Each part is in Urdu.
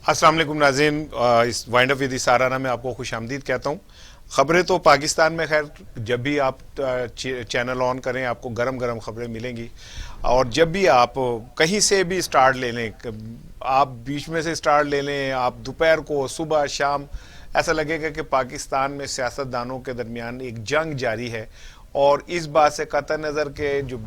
السلام علیکم ناظرین، اس وائنڈ اپ ود سارانہ میں آپ کو خوش آمدید کہتا ہوں۔ خبریں تو پاکستان میں خیر جب بھی آپ چینل آن کریں آپ کو گرم گرم خبریں ملیں گی، اور جب بھی آپ کہیں سے بھی سٹارٹ لے لیں، آپ بیچ میں سے سٹارٹ لے لیں، آپ دوپہر کو صبح شام، ایسا لگے گا کہ پاکستان میں سیاستدانوں کے درمیان ایک جنگ جاری ہے، اور اس بات سے قطع نظر کہ جو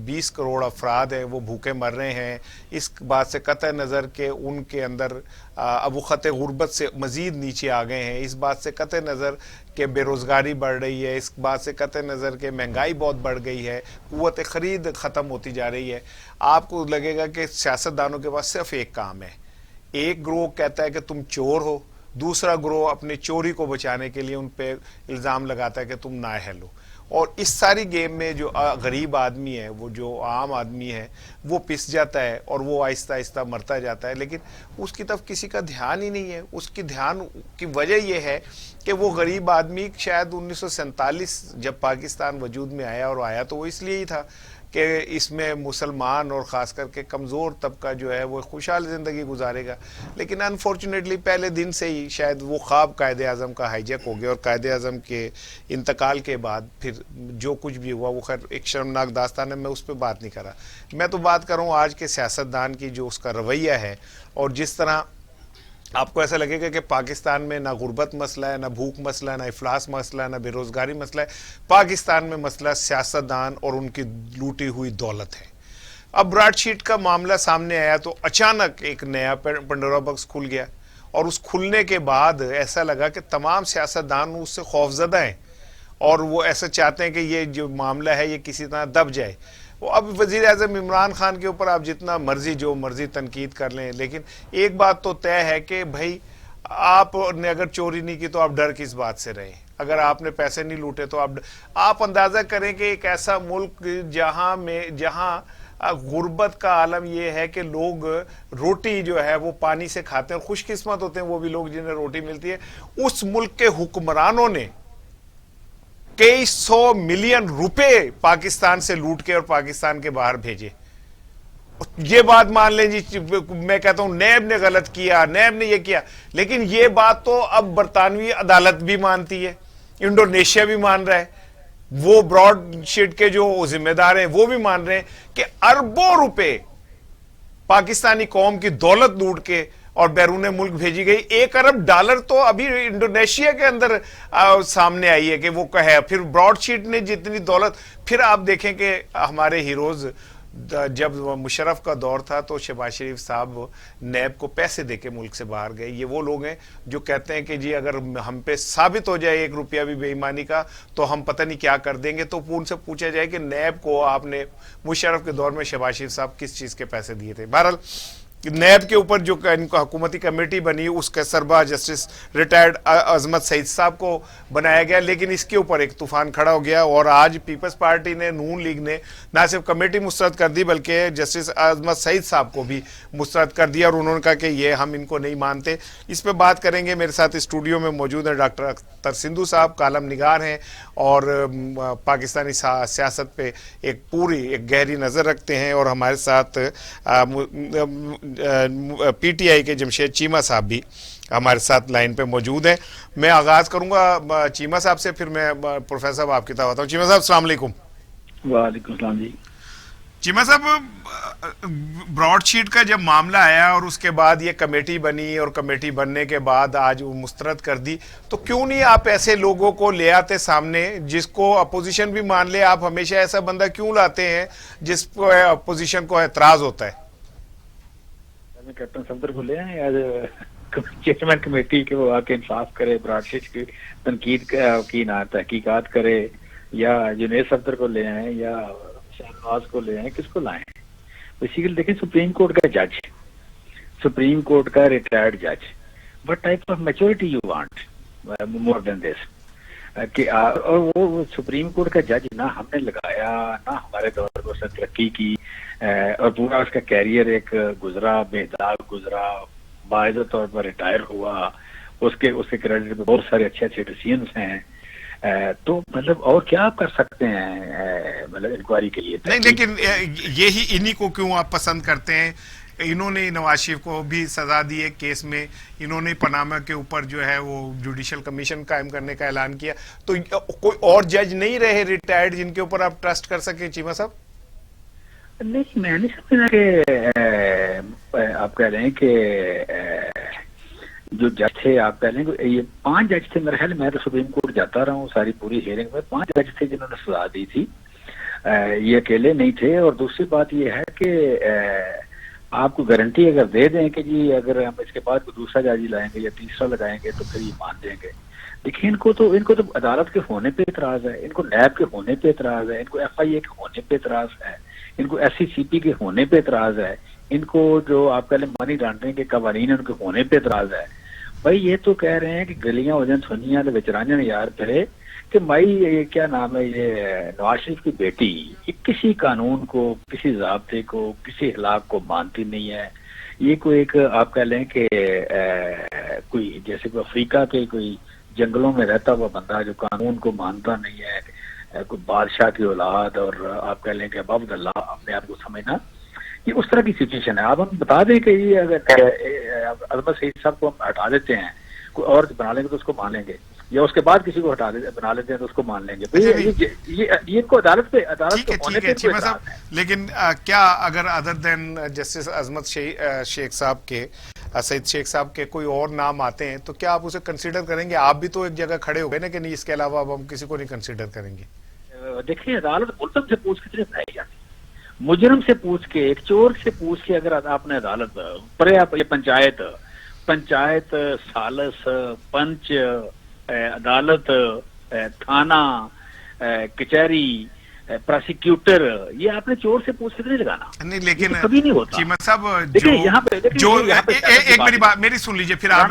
20 کروڑ افراد ہیں وہ بھوکے مر رہے ہیں، اس بات سے قطع نظر کہ ان کے اندر اب وہ خط غربت سے مزید نیچے آ گئے ہیں، اس بات سے قطع نظر کہ بے روزگاری بڑھ رہی ہے، اس بات سے قطع نظر کہ مہنگائی بہت بڑھ گئی ہے، قوت خرید ختم ہوتی جا رہی ہے، آپ کو لگے گا کہ سیاستدانوں کے پاس صرف ایک کام ہے۔ ایک گروہ کہتا ہے کہ تم چور ہو، دوسرا گروہ اپنے چوری کو بچانے کے لیے ان پہ الزام لگاتا ہے کہ تم نااہل ہو، اور اس ساری گیم میں جو غریب آدمی ہے، وہ جو عام آدمی ہے، وہ پس جاتا ہے اور وہ آہستہ آہستہ مرتا جاتا ہے، لیکن اس کی طرف کسی کا دھیان ہی نہیں ہے۔ اس کی دھیان کی وجہ یہ ہے کہ وہ غریب آدمی شاید 1947 جب پاکستان وجود میں آیا، اور آیا تو وہ اس لیے ہی تھا کہ اس میں مسلمان اور خاص کر کے کمزور طبقہ جو ہے وہ خوشحال زندگی گزارے گا، لیکن انفارچونیٹلی پہلے دن سے ہی شاید وہ خواب قائد اعظم کا ہائی جیک ہو گیا، اور قائد اعظم کے انتقال کے بعد پھر جو کچھ بھی ہوا وہ خیر ایک شرمناک داستان ہے، میں اس پہ بات نہیں کر رہا۔ میں تو بات کروں آج کے سیاستدان کی جو اس کا رویہ ہے، اور جس طرح آپ کو ایسا لگے گا کہ پاکستان میں نہ غربت مسئلہ ہے، نہ بھوک مسئلہ ہے، نہ افلاس مسئلہ ہے، نہ بے روزگاری مسئلہ ہے، پاکستان میں مسئلہ سیاستدان اور ان کی لوٹی ہوئی دولت ہے۔ اب براڈ شیٹ کا معاملہ سامنے آیا تو اچانک ایک نیا پنڈورا باکس کھل گیا، اور اس کھلنے کے بعد ایسا لگا کہ تمام سیاستدان اس سے خوفزدہ ہیں، اور وہ ایسا چاہتے ہیں کہ یہ جو معاملہ ہے یہ کسی طرح دب جائے۔ اب وزیر اعظم عمران خان کے اوپر آپ جتنا مرضی جو مرضی تنقید کر لیں، لیکن ایک بات تو طے ہے کہ بھائی آپ نے اگر چوری نہیں کی تو آپ ڈر کس بات سے رہیں، اگر آپ نے پیسے نہیں لوٹے تو آپ اندازہ کریں کہ ایک ایسا ملک جہاں غربت کا عالم یہ ہے کہ لوگ روٹی جو ہے وہ پانی سے کھاتے ہیں، اور خوش قسمت ہوتے ہیں وہ بھی لوگ جنہیں روٹی ملتی ہے، اس ملک کے حکمرانوں نے کئی 100 ملین روپے پاکستان سے لوٹ کے اور پاکستان کے باہر بھیجے۔ یہ بات مان لیں جی، میں کہتا ہوں نیب نے غلط کیا، نیب نے یہ کیا، لیکن یہ بات تو اب برطانوی عدالت بھی مانتی ہے، انڈونیشیا بھی مان رہا ہے، وہ براڈ شیٹ کے جو ذمہ دار ہیں وہ بھی مان رہے ہیں کہ اربوں روپے پاکستانی قوم کی دولت لوٹ کے اور بیرون ملک بھیجی گئی۔ $1 ارب تو ابھی انڈونیشیا کے اندر سامنے آئی ہے کہ وہ کہے، پھر براڈ شیٹ نے جتنی دولت، پھر آپ دیکھیں کہ ہمارے ہیروز جب مشرف کا دور تھا تو شہباز شریف صاحب نیب کو پیسے دے کے ملک سے باہر گئے۔ یہ وہ لوگ ہیں جو کہتے ہیں کہ جی اگر ہم پہ ثابت ہو جائے 1 روپیہ بھی بے ایمانی کا تو ہم پتہ نہیں کیا کر دیں گے۔ تو ان سے پوچھا جائے کہ نیب کو آپ نے مشرف کے دور میں شہباز شریف صاحب کس چیز کے پیسے دیے تھے؟ بہرحال نیب کے اوپر جو ان کو حکومتی کمیٹی بنی، اس کے سربراہ جسٹس ریٹائرڈ عظمت سعید صاحب کو بنایا گیا، لیکن اس کے اوپر ایک طوفان کھڑا ہو گیا، اور آج پیپلز پارٹی نے، نون لیگ نے نہ صرف کمیٹی مسترد کر دی بلکہ جسٹس عظمت سعید صاحب کو بھی مسترد کر دیا، اور انہوں نے کہا کہ یہ ہم ان کو نہیں مانتے۔ اس پہ بات کریں گے، میرے ساتھ اسٹوڈیو میں موجود ہیں ڈاکٹر اختر سندھو صاحب، کالم نگار ہیں اور پاکستانی سیاست پہ ایک گہری نظر رکھتے ہیں، اور ہمارے ساتھ پی ٹی آئی کے جمشید چیمہ صاحب بھی ہمارے ساتھ لائن پہ موجود ہیں۔ میں آغاز کروں گا چیمہ صاحب سے، پھر میں پروفیسر صاحب آپ کی طرف آتا ہوں۔ چیمہ صاحب السلام علیکم۔ وعلیکم السلام جی۔ چیمہ صاحب، براڈ شیٹ کا جب معاملہ آیا اور اس کے بعد یہ کمیٹی بنی، اور کمیٹی بننے کے بعد آج وہ مسترد کر دی، تو کیوں نہیں آپ ایسے لوگوں کو لے آتے سامنے جس کو اپوزیشن بھی مان لے؟ آپ ہمیشہ ایسا بندہ کیوں لاتے ہیں جس کو اپوزیشن کو اعتراض ہوتا ہے؟ کیپٹن صفدر کو لے آئے ایز چیئرمین کمیٹی کہ وہ آ کے انصاف کرے، براڈ شیٹ کی تنقید کی نہ تحقیقات کرے، یا جنید صفدر کو لے آئیں یا شہنواز کو لے آئیں، کس کو لائیں؟ بیسیکلی دیکھیں سپریم کورٹ کا جج، سپریم کورٹ کا ریٹائرڈ جج، what type of maturity you want more than this? کہ اور وہ سپریم کورٹ کا جج نہ ہم نے لگایا، نہ ہمارے دور پر اس نے ترقی کی، اور پورا اس کا کیریئر ایک گزرا، بے داغ گزرا، باعزت طور پر ریٹائر ہوا، اس کے کریڈٹ پہ بہت سارے اچھے ڈیسیژنس ہیں، تو مطلب اور کیا آپ کر سکتے ہیں مطلب انکوائری کے لیے؟ نہیں، لیکن یہی انہی کو کیوں آپ پسند کرتے ہیں انہوں نے نواز شریف کو بھی سزا دی ہے کیس میں, انہوں نے پاناما کے اوپر جو ہے وہ جوڈیشل کمیشن قائم کرنے کا اعلان کیا, تو کوئی اور جج نہیں رہے ریٹائرڈ جن کے اوپر آپ ٹرسٹ کر سکیں چیمہ صاحب؟ نہیں, میں نہیں سمجھنا کہ آپ کہہ رہے ہیں کہ جو جج تھے, آپ کہہ رہے ہیں کہ یہ 5 جج تھے میرے خیال میں تو سپریم کورٹ جاتا رہا ہوں ساری پوری ہیئرنگ میں, 5 جج تھے جنہوں نے سزا دی تھی, یہ اکیلے نہیں تھے. اور دوسری بات یہ ہے کہ آپ کو گارنٹی اگر دے دیں کہ جی اگر ہم اس کے بعد کوئی دوسرا جج لائیں گے یا تیسرا لگائیں گے تو پھر یہ مان دیں گے. دیکھیں ان کو تو عدالت کے ہونے پہ اعتراض ہے, ان کو نیب کے ہونے پہ اعتراض ہے, ان کو ایف آئی اے کے ہونے پہ اعتراض ہے, ان کو ایس سی سی پی کے ہونے پہ اعتراض ہے, ان کو جو آپ کہہ لیں منی لانڈرنگ کے قوانین ان کے ہونے پہ اعتراض ہے. بھائی یہ تو کہہ رہے ہیں کہ گلیاں ہو جائیں سنیاں تو بچرانیاں یار پھرے کہ بھائی یہ کیا نام ہے, یہ نواز شریف کی بیٹی یہ کسی قانون کو, کسی ضابطے کو, کسی اخلاق کو مانتی نہیں ہے. یہ کوئی ایک آپ کہہ لیں کہ کوئی جیسے کوئی افریقہ کے کوئی جنگلوں میں رہتا ہوا بندہ جو قانون کو مانتا نہیں ہے, کوئی بادشاہ کی اولاد, اور آپ کہہ لیں کہ ابو اللہ اپنے آپ کو سمجھنا, یہ اس طرح کی سچویشن ہے. آپ ہم بتا دیں کہ یہ اگر عظمت سعید صاحب کو ہم ہٹا دیتے ہیں, کوئی اور بنا لیں گے تو اس کو مان لیں گے, یا اس کے بعد کسی کو بنا لیتے ہیں تو اس کو مان لیں گے. یہ کو عدالت پہ ہونے پہ چیمہ صاحب, لیکن کیا اگر ادر دین جسٹس عظمت شیخ صاحب کے, سعید شیخ صاحب کے کوئی اور نام آتے ہیں تو کیا آپ اسے کنسیڈر کریں گے؟ آپ بھی تو ایک جگہ کھڑے ہو گئے نا کہ نہیں اس کے علاوہ اب ہم کسی کو نہیں کنسیڈر کریں گے. دیکھیں عدالت ملزم سے پوچھ کے بنائی جاتی, مجرم سے پوچھ کے, ایک چور سے پوچھ کے اگر آپ نے عدالت پر پنچایت سالس پنچ عدالت تھانہ کچہری پروسیکیوٹر, یہ آپ نے چور سے پوچھ کے نہیں لگانا. نہیں لیکن کبھی نہیں ہوتا. چیمہ صاحب میری سن لیجئے پھر آپ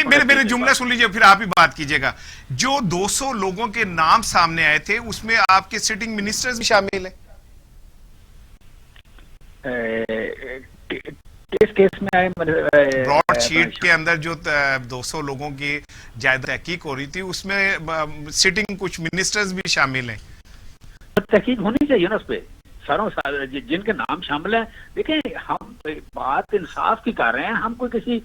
میرے جملہ سن لیجئے پھر آپ ہی بات کیجئے گا. جو 200 لوگوں کے نام سامنے آئے تھے اس میں آپ کے سٹنگ منسٹرز بھی شامل ہیں. کیس میں آئے براڈ شیٹ کے اندر جو 200 لوگوں کی جائیداد تحقیق ہو رہی تھی اس میں سٹنگ کچھ منسٹرز بھی شامل ہیں. تحقیق ہونی چاہیے نا اس پہ ساروں جن کے نام شامل ہیں. دیکھیں ہم بات انصاف کی کر رہے ہیں, ہم کوئی کسی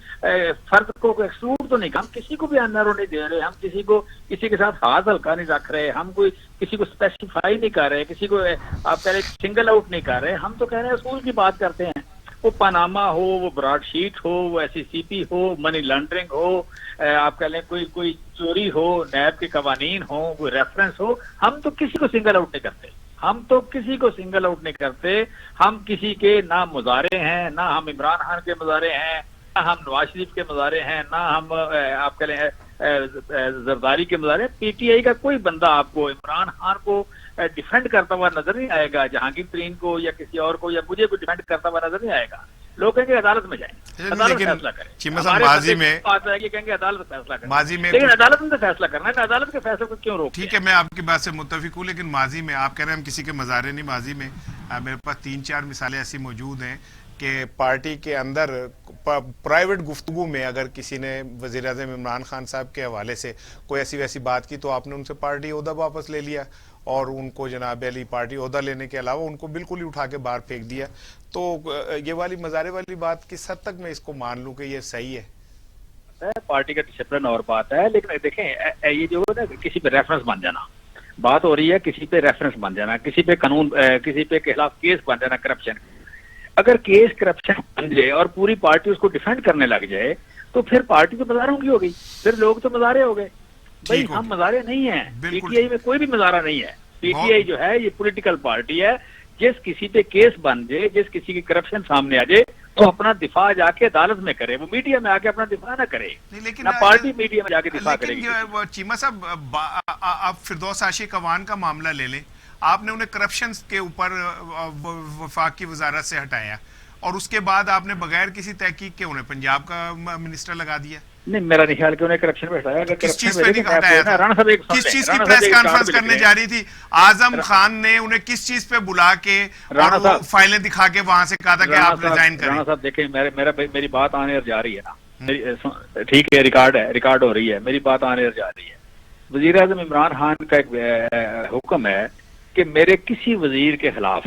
فرد کو ایکسکلوڈ تو نہیں, ہم کسی کو بھی آنر نہیں دے رہے, ہم کسی کے ساتھ ہاتھ ہلکا نہیں رکھ رہے, ہم کوئی کسی کو اسپیسیفائی نہیں کر رہے, کسی کو آپ کہہ رہے سنگل آؤٹ نہیں کر رہے. ہم تو کہہ رہے ہیں اصول کی بات کرتے ہیں, وہ پاناما ہو, وہ براڈ شیٹ ہو, وہ ایس سی سی پی ہو, منی لانڈرنگ ہو, آپ کہہ لیں کوئی چوری ہو, نیب کے قوانین ہو, کوئی ریفرنس ہو, ہم تو کسی کو سنگل آؤٹ نہیں کرتے. ہم کسی کے نہ مظاہرے ہیں, نہ ہم عمران خان کے مظاہرے ہیں, نہ ہم نواز شریف کے مظاہرے ہیں, نہ ہم آپ کہہ لیں زرداری کے مظاہرے. پی ٹی آئی کا کوئی بندہ آپ کو عمران خان کو ڈیفینڈ کرتا ہوا نظر نہیں آئے گا, جہانگیر ترین کو یا کسی اور کو یا مجھے کو ڈیفینڈ کرتا ہوا نظر نہیں آئے گا. لوگ کہیں گے عدالت میں جائیں, عدالت فیصلہ کرے. ماضی میں کہیں گے عدالت فیصلہ کرے, لیکن عدالت نے فیصلہ کرنا ہے, عدالت کے فیصلے کو کیوں روک؟ ٹھیک ہے, میں آپ کی بات سے متفق ہوں, لیکن ماضی میں آپ کہہ رہے ہیں ہم کسی کے مظاہرے نہیں. ماضی میں میرے پاس 3-4 مثالیں ایسی موجود ہیں کہ پارٹی کے اندر پرائیویٹ گفتگو میں اگر کسی نے وزیر اعظم عمران خان صاحب کے حوالے سے کوئی ایسی ویسی بات کی تو آپ نے ان سے پارٹی عہدہ واپس لے لیا, اور ان کو جناب علی پارٹی عہدہ لینے کے علاوہ ان کو بالکل ہی اٹھا کے باہر پھینک دیا. تو یہ والی مظاہرے والی بات کس حد تک میں اس کو مان لوں کہ یہ صحیح ہے؟ پارٹی کا ڈسپلن اور بات ہے, لیکن دیکھیں یہ جو ہے نا کسی پہ ریفرنس بن جانا, بات ہو رہی ہے کسی پہ ریفرنس بن جانا, کسی پہ قانون, کسی پہ کے خلاف کیس بن جانا کرپشن. اگر کیس کرپشن بن جائے اور پوری پارٹی اس کو ڈیفینڈ کرنے لگ جائے تو پھر پارٹی تو مظاہروں کی ہو گئی, پھر لوگ تو مظاہرے ہو گئے. بھائی ہم مظاہرے نہیں ہیں, پی ٹی آئی میں کوئی بھی مظاہرہ نہیں ہے. پی ٹی آئی جو ہے یہ پولیٹیکل پارٹی ہے, جس کسی پہ کیس بن جائے, جس کسی کی کرپشن سامنے آ جائے تو اپنا دفاع جا کے عدالت میں کرے, وہ میڈیا میں آ کے اپنا دفاع نہ کرے, نہ پارٹی میڈیا میں جا کے دفاع کرے گی. چیمہ صاحب آپ فردوس عاشق اعوان کا معاملہ لے لیں, آپ نے انہیں کرپشن کے اوپر وفاق کی وزارت سے ہٹایا اور اس کے بعد آپ نے بغیر کسی تحقیق کے انہیں پنجاب کا منسٹر لگا دیا. نہیں, میرا نہیں خیال کہ انہیں کرپشن پہ ہٹایا. کس چیز پہ نہیں ہٹایا تھا؟ کس چیز کی پریس کانفرنس کرنے جا رہی تھی؟ اعظم خان نے انہیں کس چیز پہ بلا کے اور فائلیں دکھا کے وہاں سے کہا تھا کہ آپ ریزائن کریں؟ رانا صاحب دیکھیں, میری بات آنے اور جا رہی ہے نا, ٹھیک ہے, ریکارڈ ہو رہی ہے, میری بات آنے اور جا رہی ہے. وزیر اعظم عمران خان کا ایک حکم ہے کہ میرے کسی وزیر کے خلاف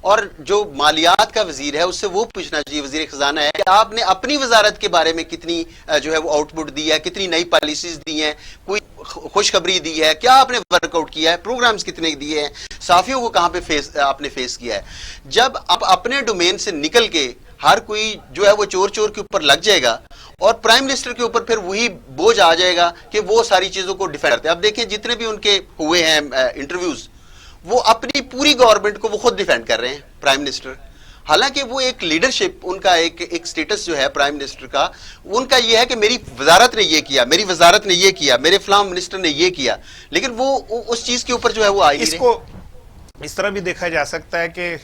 اور جو مالیات کا وزیر ہے اس سے وہ پوچھنا چاہیے، وزیر خزانہ ہے، کہ آپ نے اپنی وزارت کے بارے میں کتنی جو ہے وہ آؤٹ پٹ دی ہے، کتنی نئی پالیسیز دی ہیں، کوئی خوشخبری دی ہے، کیا آپ نے ورک آؤٹ کیا ہے، پروگرامز کتنے دیے ہیں، صحافیوں کو کہاں پہ آپ نے فیس کیا ہے. جب آپ اپنے ڈومین سے نکل کے ہر کوئی جو ہے وہ چور چور کے اوپر لگ جائے گا اور پرائم منسٹر کے اوپر پھر وہی بوجھ آ جائے گا کہ وہ ساری چیزوں کو ڈیفینڈ کرتے ہیں. اب دیکھیں جتنے بھی ان کے ہوئے ہیں انٹرویوز، وہ اپنی پوری گورنمنٹ کو وہ خود ڈیفینڈ کر رہے ہیں پرائم منسٹر. حالانکہ وہ ایک لیڈرشپ، ان کا ایک سٹیٹس جو ہے پرائم منسٹر کا، ان کا یہ ہے کہ میری وزارت نے یہ کیا، میری وزارت نے یہ کیا، میرے فلاں منسٹر نے یہ کیا، لیکن وہ اس چیز کے اوپر جو ہے وہ آئی نہیں رہے. اس کو اس طرح بھی دیکھا جا سکتا ہے کہ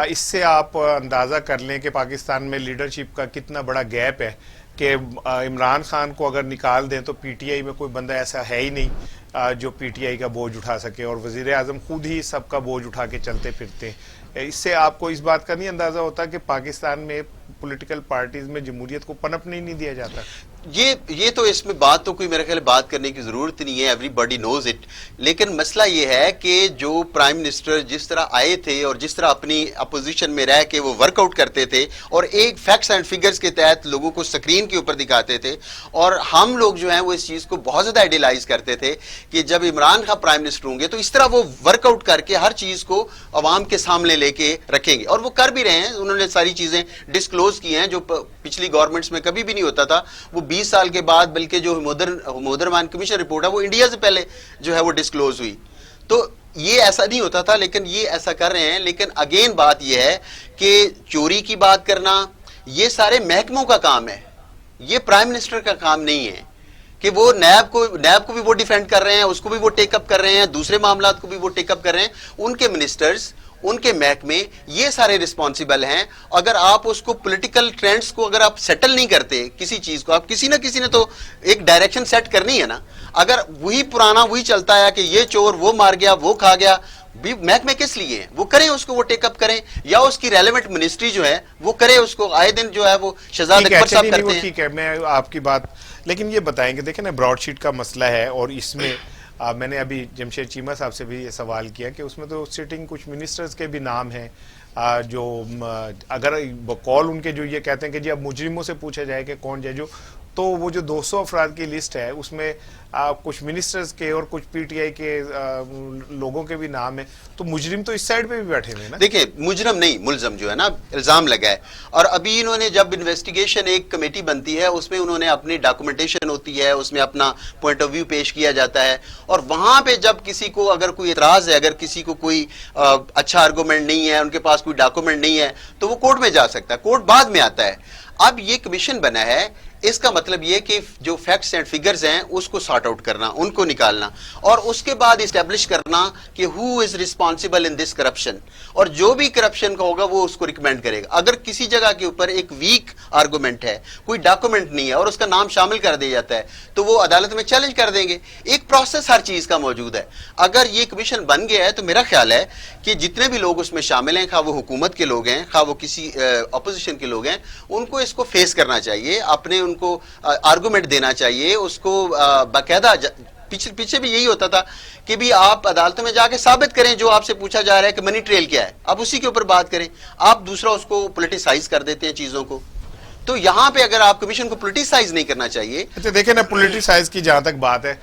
اس سے آپ اندازہ کر لیں کہ پاکستان میں لیڈرشپ کا کتنا بڑا گیپ ہے کہ عمران خان کو اگر نکال دیں تو پی ٹی آئی میں کوئی بندہ ایسا ہے ہی نہیں جو پی ٹی آئی کا بوجھ اٹھا سکے، اور وزیر اعظم خود ہی سب کا بوجھ اٹھا کے چلتے پھرتے ہیں. اس سے آپ کو اس بات کا نہیں اندازہ ہوتا کہ پاکستان میں پولیٹیکل پارٹیز میں جمہوریت کو پنپنے نہیں دیا جاتا. یہ تو اس میں بات تو کوئی میرے خیال بات کرنے کی ضرورت نہیں ہے، ایوری باڈی نوز اٹ. لیکن مسئلہ یہ ہے کہ جو پرائم منسٹر جس طرح آئے تھے اور جس طرح اپنی اپوزیشن میں رہ کے وہ ورک آؤٹ کرتے تھے اور ایک فیکٹس اینڈ فگرز کے تحت لوگوں کو سکرین کے اوپر دکھاتے تھے، اور ہم لوگ جو ہیں وہ اس چیز کو بہت زیادہ آئیڈیلائز کرتے تھے کہ جب عمران خان پرائم منسٹر ہوں گے تو اس طرح وہ ورک آؤٹ کر کے ہر چیز کو عوام کے سامنے لے کے رکھیں گے، اور وہ کر بھی رہے ہیں. انہوں نے ساری چیزیں ڈسکلوز کی ہیں جو پچھلی گورنمنٹس میں کبھی بھی نہیں ہوتا تھا. وہ 20 سال کے بعد بلکہ جو مودرمان کمیشن رپورٹ ہے وہ انڈیا سے پہلے جو ہے وہ ڈسکلوز ہوئی. تو یہ ایسا نہیں ہوتا تھا، لیکن یہ ایسا کر رہے ہیں. لیکن اگین بات یہ ہے کہ چوری کی بات کرنا یہ سارے محکموں کا کام ہے، یہ پرائم منسٹر کا کام نہیں ہے کہ وہ نیب کو بھی وہ ڈیفینڈ کر رہے ہیں، اس کو بھی وہ ٹیک اپ کر رہے ہیں، دوسرے معاملات کو بھی وہ ٹیک اپ کر رہے ہیں. ان کے منسٹرز، ان کے محکمے یہ سارے رسپانسیبل ہیں. اگر آپ اس کو پولیٹیکل ٹرینڈز کو اگر آپ سیٹل نہیں کرتے کسی چیز کو، آپ کسی نہ کسی نے تو ایک ڈائریکشن سیٹ کرنی ہے نا. اگر وہی پرانا وہی چلتا ہے کہ یہ چور وہ مار گیا وہ کھا گیا، محکمے کس لیے ہیں؟ وہ کریں، اس کو وہ ٹیک اپ کریں، یا اس کی ریلیونٹ منسٹری جو ہے وہ کرے، اس کو آئے دن جو ہے وہ شہزاد اکبر صاحب کرتے ہیں. ٹھیک ہے، میں آپ کی بات، لیکن یہ بتائیں کہ دیکھیں نا براڈ شیٹ کا مسئلہ ہے، اور اس میں میں نے ابھی جمشید چیمہ صاحب سے بھی یہ سوال کیا کہ اس میں تو سٹنگ کچھ منسٹرز کے بھی نام ہیں جو اگر بقول ان کے جو یہ کہتے ہیں کہ جی اب مجرموں سے پوچھا جائے کہ کون ججو، تو وہ جو 200 افراد کی لسٹ ہے اس میں کچھ منسٹرز کے اور کچھ پی ٹی آئی کے لوگوں کے بھی نام ہیں. تو مجرم تو اس سائڈ پہ بھی بیٹھے ہوئے نا. دیکھیں مجرم نہیں، ملزم جو ہے نا، الزام لگا ہے. اور ابھی انہوں نے جب انویسٹیگیشن ایک کمیٹی بنتی ہے اس میں انہوں نے اپنی ڈاکومنٹیشن ہوتی ہے، اس میں اپنا پوائنٹ آف ویو پیش کیا جاتا ہے، اور وہاں پہ جب کسی کو اگر کوئی اعتراض ہے، اگر کسی کو کوئی اچھا آرگومنٹ نہیں ہے، ان کے پاس کوئی ڈاکومنٹ نہیں ہے، تو وہ کورٹ میں جا سکتا ہے. کورٹ بعد میں آتا ہے. اب یہ کمیشن بنا ہے، اس کا مطلب یہ کہ جو فیکٹس اینڈ فگرز ہیں اس کو سارٹ آؤٹ کرنا، ان کو نکالنا، اور اس کے بعد اسٹیبلش کرنا کہ ہو is responsible in this corruption, اور جو بھی کرپشن کا ہوگا وہ اس کو ریکمینڈ کرے گا. اگر کسی جگہ کے اوپر ایک ویک آرگومنٹ ہے، کوئی ڈاکومنٹ نہیں ہے اور اس کا نام شامل کر دیا جاتا ہے، تو وہ عدالت میں چیلنج کر دیں گے. ایک پروسیس ہر چیز کا موجود ہے. اگر یہ کمیشن بن گیا ہے تو میرا خیال ہے کہ جتنے بھی لوگ اس میں شامل ہیں، خواہ وہ حکومت کے لوگ ہیں، خواہ وہ کسی اپوزیشن کے لوگ ہیں، ان کو اس کو فیس کرنا چاہیے، اپنے ان کو آرگومنٹ دینا چاہیے، اس کو باقاعدہ. پیچھے بھی یہی ہوتا تھا کہ بھی آپ عدالتوں میں جا کے ثابت کریں جو آپ سے پوچھا جا رہا ہے کہ منی ٹریل کیا ہے، آپ اسی کے اوپر بات کریں. آپ دوسرا اس کو پولیٹیسائز کر دیتے ہیں چیزوں کو. تو یہاں پہ اگر آپ کمیشن کو پولیٹیسائز نہیں کرنا چاہیے. اچھا دیکھیں نا، پولیٹیسائز کی جہاں تک بات ہے،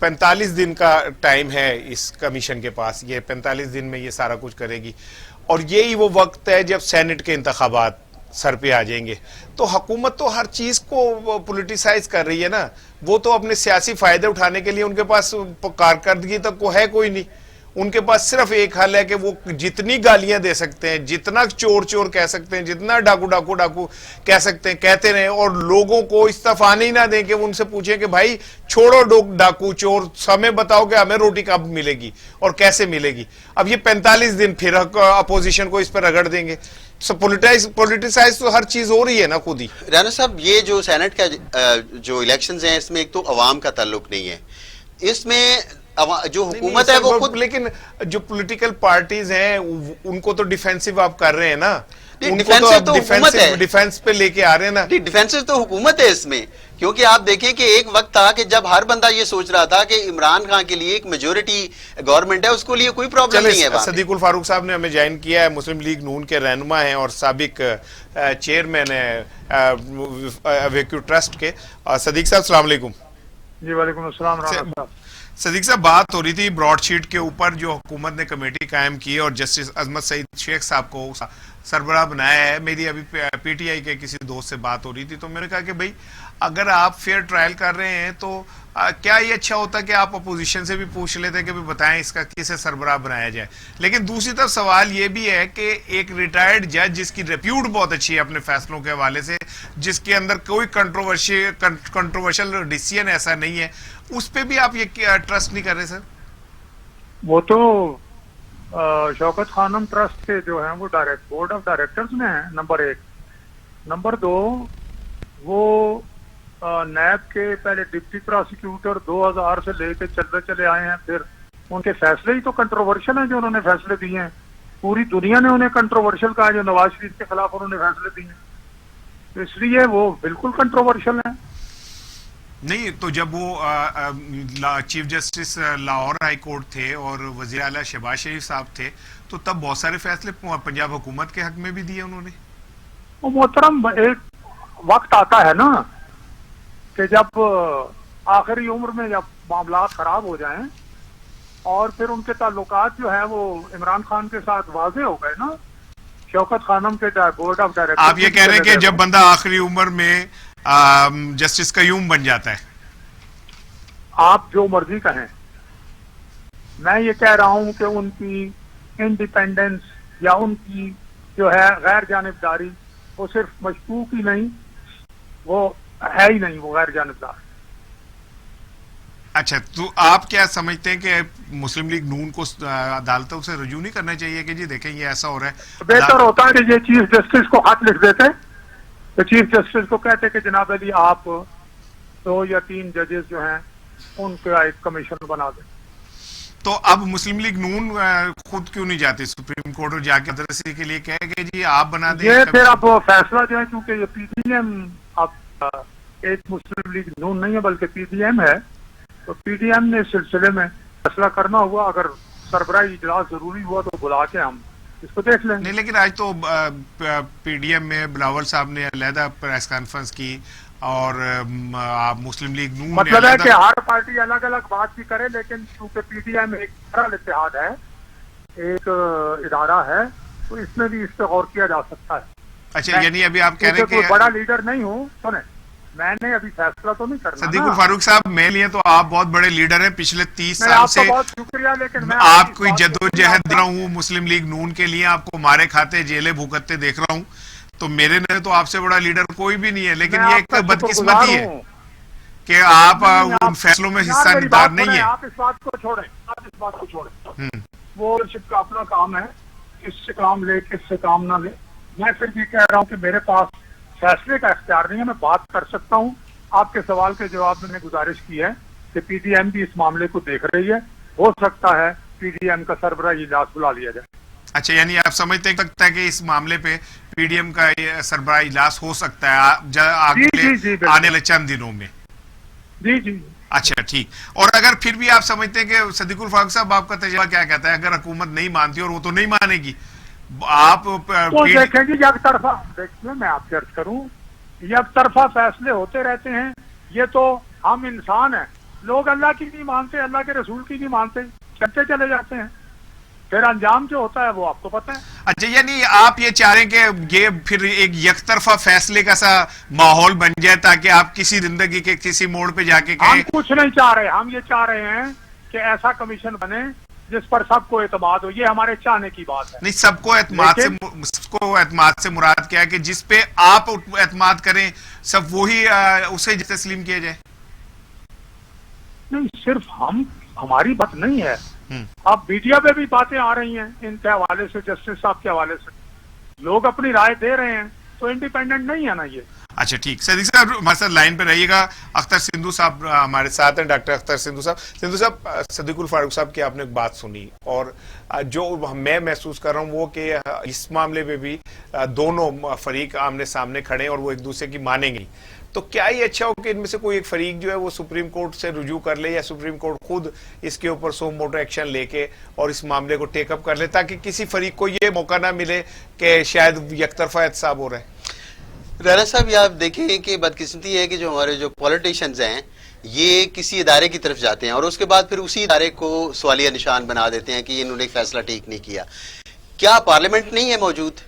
45 دن کا ٹائم ہے اس کمیشن کے پاس. یہ 45 دن میں یہ سارا کچھ کرے گی، اور یہی وہ وقت ہے جب سینٹ کے انتخابات سر پہ آ جائیں گے. تو حکومت تو ہر چیز کو پولیٹیسائز کر رہی ہے نا. وہ تو اپنے سیاسی فائدے اٹھانے کے لیے ان کے پاس کارکردگی تک کو ہے کوئی نہیں. ان کے پاس صرف ایک حل ہے کہ وہ جتنی گالیاں دے سکتے ہیں، جتنا چور چور کہہ سکتے ہیں، جتنا ڈاکو ڈاکو ڈاکو کہہ سکتے ہیں کہتے رہیں، اور لوگوں کو اس طرف آنے ہی نہ دیں کہ وہ ان سے پوچھیں کہ بھائی چھوڑو ڈاکو چور، ہمیں بتاؤ کہ ہمیں روٹی کب ملے گی اور کیسے ملے گی. اب یہ 45 دن پھر اپوزیشن کو اس پر رگڑ دیں گے. پولیٹیسائز تو ہر چیز ہو رہی ہے نا خود ہی. رانا صاحب، یہ جو سینٹ کا جو الیکشنز ہیں اس میں ایک تو عوام کا تعلق نہیں ہے، اس میں جو حکومت ہے وہ خود. لیکن جو پولیٹیکل پارٹیز ہیں ان کو تو ڈیفینسو آپ کر رہے ہیں نا، ڈیفینس پہ لے کے آ رہے ہیں نا. ڈیفینس تو حکومت ہے اس میں، کیونکہ آپ دیکھیں کہ ایک وقت تھا کہ جب ہر بندہ یہ سوچ رہا تھا کہ عمران خان کے لیے ایک میجورٹی گورنمنٹ ہے، اس کو لیے کوئی پرابلم نہیں ہے. صدیق الفاروق صاحب نے ہمیں جوائن کیا ہے، مسلم لیگ نون کے رہنما ہیں اور سابق چیئرمین ہیں ویکیو ٹرسٹ کے. صدیق صاحب السلام علیکم. جی وعلیکم السلام ورحمۃ اللہ. صدیق صاحب، بات ہو رہی تھی براڈ شیٹ کے اوپر جو حکومت نے کمیٹی قائم کی اور جسٹس عظمت سعید شیخ صاحب کو سربراہ بنایا ہے. میری ابھی پی ٹی آئی کے کسی دوست سے بات ہو رہی تھی تو میں نے کہا کہ بھائی اگر آپ فیئر ٹرائل کر رہے ہیں تو کیا یہ اچھا ہوتا کہ آپ اپوزیشن سے بھی پوچھ لیتے کہ بتائیں اس کا کسے سربراہ بنایا جائے. لیکن دوسری طرف سوال یہ بھی ہے کہ ایک ریٹائرڈ جج جس کی ریپیوٹ بہت اچھی ہے اپنے فیصلوں کے حوالے سے، جس کے اندر کوئی کنٹروورشل ڈیسیژن ایسا نہیں ہے، اس پہ بھی آپ یہ ٹرسٹ نہیں کر رہے سر؟ وہ تو شوکت خانم ٹرسٹ کے جو ہیں وہ بورڈ آف ڈائریکٹرز میں ہیں، نمبر 1. نمبر 2 وہ نیب کے پہلے ڈپٹی پراسیکیوٹر 2000 سے لے کے چلے آئے ہیں. پھر ان کے فیصلے ہی تو کنٹروورشل ہیں جو انہوں نے فیصلے دیے ہیں. پوری دنیا نے انہیں کنٹروورشل کہا جو نواز شریف کے خلاف انہوں نے فیصلے دیے ہیں، تو اس لیے وہ بالکل کنٹروورشل ہیں. نہیں تو جب وہ chief justice Lahore high court تھے اور وزیر اعلیٰ شہباز شریف صاحب تھے تو تب بہت سارے فیصلے پنجاب حکومت کے حق میں بھی دیے انہوں نے. وہ محترم ایک وقت آتا ہے نا کہ جب آخری عمر میں جب معاملات خراب ہو جائیں اور پھر ان کے تعلقات جو ہیں وہ عمران خان کے ساتھ واضح ہو گئے نا، شوکت خانم کے بورڈ آف ڈائریکٹر. آپ یہ کہہ رہے ہیں کہ جب بندہ آخری عمر میں جسٹس قیوم بن جاتا ہے؟ آپ جو مرضی کہیں، میں یہ کہہ رہا ہوں کہ ان کی انڈیپینڈنس یا ان کی جو ہے غیر جانبداری وہ صرف مشکوک ہی نہیں، وہ ہے ہی نہیں، وہ غیر جانبدار. اچھا، تو آپ کیا سمجھتے ہیں کہ مسلم لیگ نون کو عدالتوں سے رجوع نہیں کرنا چاہیے کہ جی دیکھیں یہ ایسا ہو رہا ہے؟ بہتر ہوتا ہے کہ یہ چیف جسٹس کو خط لکھ دیتے، تو چیف جسٹس کو کہتے کہ جناب علی آپ 2 یا 3 ججز جو ہیں ان کا ایک کمیشن بنا دیں. تو اب مسلم لیگ نون خود کیوں نہیں جاتی سپریم کورٹ اور جا کے مدرسے کے لیے کہے کہ جی آپ بنا دیں؟ یہ پھر اب فیصلہ جو ہے، چونکہ یہ پی ڈی ایم اب ایک مسلم لیگ نون نہیں ہے بلکہ پی ڈی ایم ہے، تو پی ڈی ایم نے اس سلسلے میں فیصلہ کرنا ہوا. اگر سربراہی اجلاس ضروری ہوا تو بلا کے ہم اس کو دیکھ لیں. نہیں، لیکن آج تو پی ڈی ایم میں بلاول صاحب نے علیحدہ پریس کانفرنس کی اور مسلم لیگ نون مطلب ہے کہ ہر پارٹی الگ الگ بات بھی کرے، لیکن چونکہ پی ڈی ایم ایک بڑا اتحاد ہے، ایک ادارہ ہے، تو اس میں بھی اس پہ غور کیا جا سکتا ہے. اچھا، یعنی ابھی آپ کہہ رہے ہیں کہ بڑا لیڈر نہیں ہوں، سنیں میں نے ابھی فیصلہ تو نہیں کرنا. صدیق الفاروق صاحب میں لیے تو آپ بہت بڑے لیڈر ہیں، پچھلے 30 سال سے بہت شکریہ، لیکن میں آپ کوئی جدوجہد دیکھ رہا ہوں مسلم لیگ نون کے لیے، آپ کو مارے کھاتے جیلیں بھگتتے دیکھ رہا ہوں، تو میرے نے تو آپ سے بڑا لیڈر کوئی بھی نہیں ہے. لیکن یہ ایک بدقسمتی ہے کہ آپ ان فیصلوں میں حصہ دار نہیں ہیں. آپ اس بات کو چھوڑیں، وہ شپ کا اپنا کام ہے، اس سے کام لے کے اس سے کام نہ لے. میں پھر بھی کہہ رہا ہوں کہ میرے پاس فیصلے کا اختیار نہیں ہے، میں بات کر سکتا ہوں. آپ کے سوال کے جواب میں نے گزارش کی ہے کہ پی ڈی ایم بھی اس معاملے کو دیکھ رہی ہے، ہو سکتا ہے پی ڈی ایم کا سربراہ اجلاس بلا لیا جائے. اچھا، یعنی آپ سمجھتے ہیں کہ اس معاملے پہ پی ڈی ایم کا سربراہ اجلاس ہو سکتا ہے آنے والے چند دنوں میں؟ جی. اچھا ٹھیک. اور اگر پھر بھی آپ سمجھتے ہیں کہ صدیق الفاروق صاحب آپ کا تجربہ کیا کہتا ہے، اگر حکومت نہیں مانتی اور وہ تو نہیں مانے گی، آپ دیکھیں گے یک طرفہ، دیکھیں میں آپ سے عرض کروں، یک طرفہ فیصلے ہوتے رہتے ہیں. یہ تو ہم انسان ہیں، لوگ اللہ کی نہیں مانتے، اللہ کے رسول کی نہیں مانتے، چلتے چلے جاتے ہیں، پھر انجام جو ہوتا ہے وہ آپ کو پتہ ہے. اچھا، یعنی آپ یہ چاہ رہے ہیں کہ یہ پھر ایک یک طرفہ فیصلے کا سا ماحول بن جائے تاکہ آپ کسی زندگی کے کسی موڑ پہ جا کے ہم کچھ نہیں چاہ رہے، ہم یہ چاہ رہے ہیں کہ ایسا کمیشن بنے جس پر سب کو اعتماد ہو. یہ ہمارے چاہنے کی بات ہے. نہیں، سب کو اعتماد سے مراد کیا ہے کہ جس پہ آپ اعتماد کریں سب وہی اسے تسلیم کیا جائے. نہیں، صرف ہماری بات نہیں ہے، اب میڈیا پہ بھی باتیں آ رہی ہیں ان کے حوالے سے، جسٹس صاحب کے حوالے سے لوگ اپنی رائے دے رہے ہیں، تو انڈیپینڈنٹ نہیں ہے نا یہ. اچھا ٹھیک، صدیق صاحب ہمارے ساتھ لائن پہ رہیے گا. اختر سندھو صاحب ہمارے ساتھ ہیں، ڈاکٹر اختر سندھو صاحب. سندھو صاحب، صدیق الفاروق صاحب کی آپ نے بات سنی، اور جو میں محسوس کر رہا ہوں وہ کہ اس معاملے میں بھی دونوں فریق آمنے سامنے کھڑے ہیں اور وہ ایک دوسرے کی مانیں گے. تو کیا یہ اچھا ہو کہ ان میں سے کوئی ایک فریق جو ہے وہ سپریم کورٹ سے رجوع کر لے، یا سپریم کورٹ خود اس کے اوپر سو موٹو ایکشن لے کے اور اس معاملے کو ٹیک اپ کر لے، تاکہ کسی فریق کو یہ موقع نہ ملے کہ شاید یک طرفہ احتساب ہو رہا ہے؟ رانا صاحب، یہ آپ دیکھیں کہ بدقسمتی ہے کہ جو ہمارے جو پولیٹیشنز ہیں یہ کسی ادارے کی طرف جاتے ہیں اور اس کے بعد پھر اسی ادارے کو سوالیہ نشان بنا دیتے ہیں کہ انہوں نے فیصلہ ٹھیک نہیں کیا. کیا پارلیمنٹ نہیں ہے موجود؟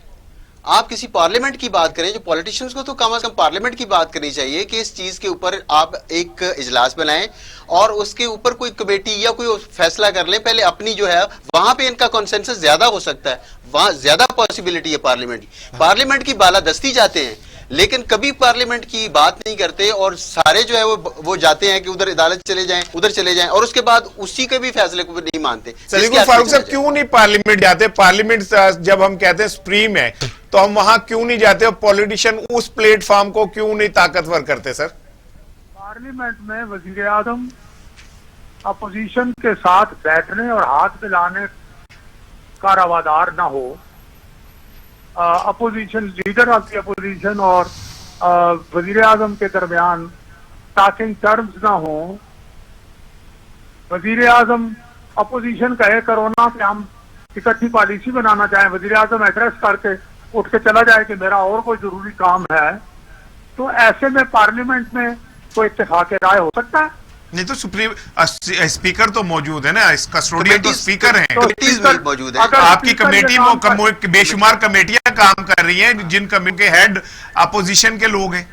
آپ کسی پارلیمنٹ کی بات کریں. جو پولیٹیشنز کو تو کم از کم پارلیمنٹ کی بات کرنی چاہیے کہ اس چیز کے اوپر آپ ایک اجلاس بنائیں اور اس کے اوپر کوئی کمیٹی یا کوئی فیصلہ کر لیں. پہلے اپنی جو ہے وہاں پہ ان کا کنسنسس زیادہ ہو سکتا ہے، وہاں زیادہ پاسبلٹی ہے پارلیمنٹ کی بالادستی جاتے ہیں لیکن کبھی پارلیمنٹ کی بات نہیں کرتے، اور سارے جو ہے وہ جاتے ہیں کہ ادھر عدالت چلے جائیں، ادھر چلے جائیں، اور اس کے بعد اسی کے بھی فیصلے کو نہیں مانتے. صدیق الفاروق صاحب، کیوں نہیں پارلیمنٹ جاتے؟ پارلیمنٹ جب ہم کہتے ہیں سپریم ہے تو ہم وہاں کیوں نہیں جاتے، اور پولیٹیشن اس پلیٹ فارم کو کیوں نہیں طاقتور کرتے؟ سر، پارلیمنٹ میں وزیر اعظم اپوزیشن کے ساتھ بیٹھنے اور ہاتھ ملانے کا روادار نہ ہو، opposition leader of the opposition اور وزیر اعظم کے درمیان ٹاکنگ ٹرمز نہ ہوں، وزیر اعظم اپوزیشن کہے کرونا کہ ہم اکٹھی پالیسی بنانا چاہیں، وزیر اعظم ایڈریس کر کے اٹھ کے چلا جائے کہ میرا اور کوئی ضروری کام ہے، تو ایسے میں پارلیمنٹ میں کوئی اتفاق رائے ہو سکتا ہے؟ نہیں تو سپریم اسپیکر تو موجود ہے نا، کسٹوڈین تو اسپیکر ہیں، کمیٹیز موجود ہیں. آپ کی کمیٹی میں بے شمار کمیٹیاں کام کر رہی ہیں جن کمیٹی کے ہیڈ اپوزیشن کے لوگ ہیں.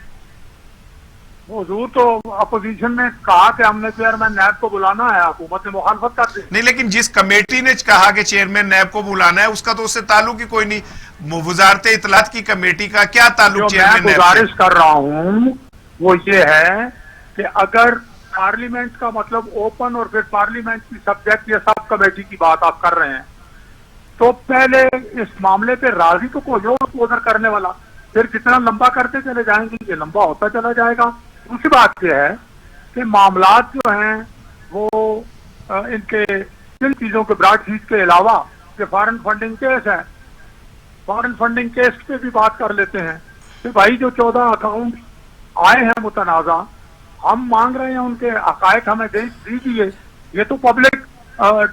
حضور تو اپوزیشن نے کہا کہ ہم نے چیئرمین نیب کو بلانا ہے، حکومت نے مخالفت کر دی. نہیں، لیکن جس کمیٹی نے کہا کہ چیئرمین نیب کو بلانا ہے اس کا تو اس سے تعلق ہی کوئی نہیں. وزارت اطلاعات کی کمیٹی کا کیا تعلق چیئرمین نیب؟ میں گزارش کر رہا ہوں وہ یہ ہے کہ اگر پارلیمنٹ کا مطلب اوپن اور پھر پارلیمنٹ کی سبجیکٹ یا سب کمیٹی کی بات آپ کر رہے ہیں، تو پہلے اس معاملے پہ راضی تو کوئی اور ادھر کرنے والا، پھر جتنا لمبا کرتے چلے جائیں گے یہ لمبا ہوتا چلا جائے گا. دوسری بات یہ ہے کہ معاملات جو ہیں وہ ان کے کن چیزوں کے براڈ شیٹ کے علاوہ کہ فارن فنڈنگ کیس ہے، فارن فنڈنگ کیس پہ بھی بات کر لیتے ہیں کہ بھائی جو 14 اکاؤنٹ آئے ہیں متنازع، ہم مانگ رہے ہیں ان کے حقائق ہمیں دیجیے. یہ تو پبلک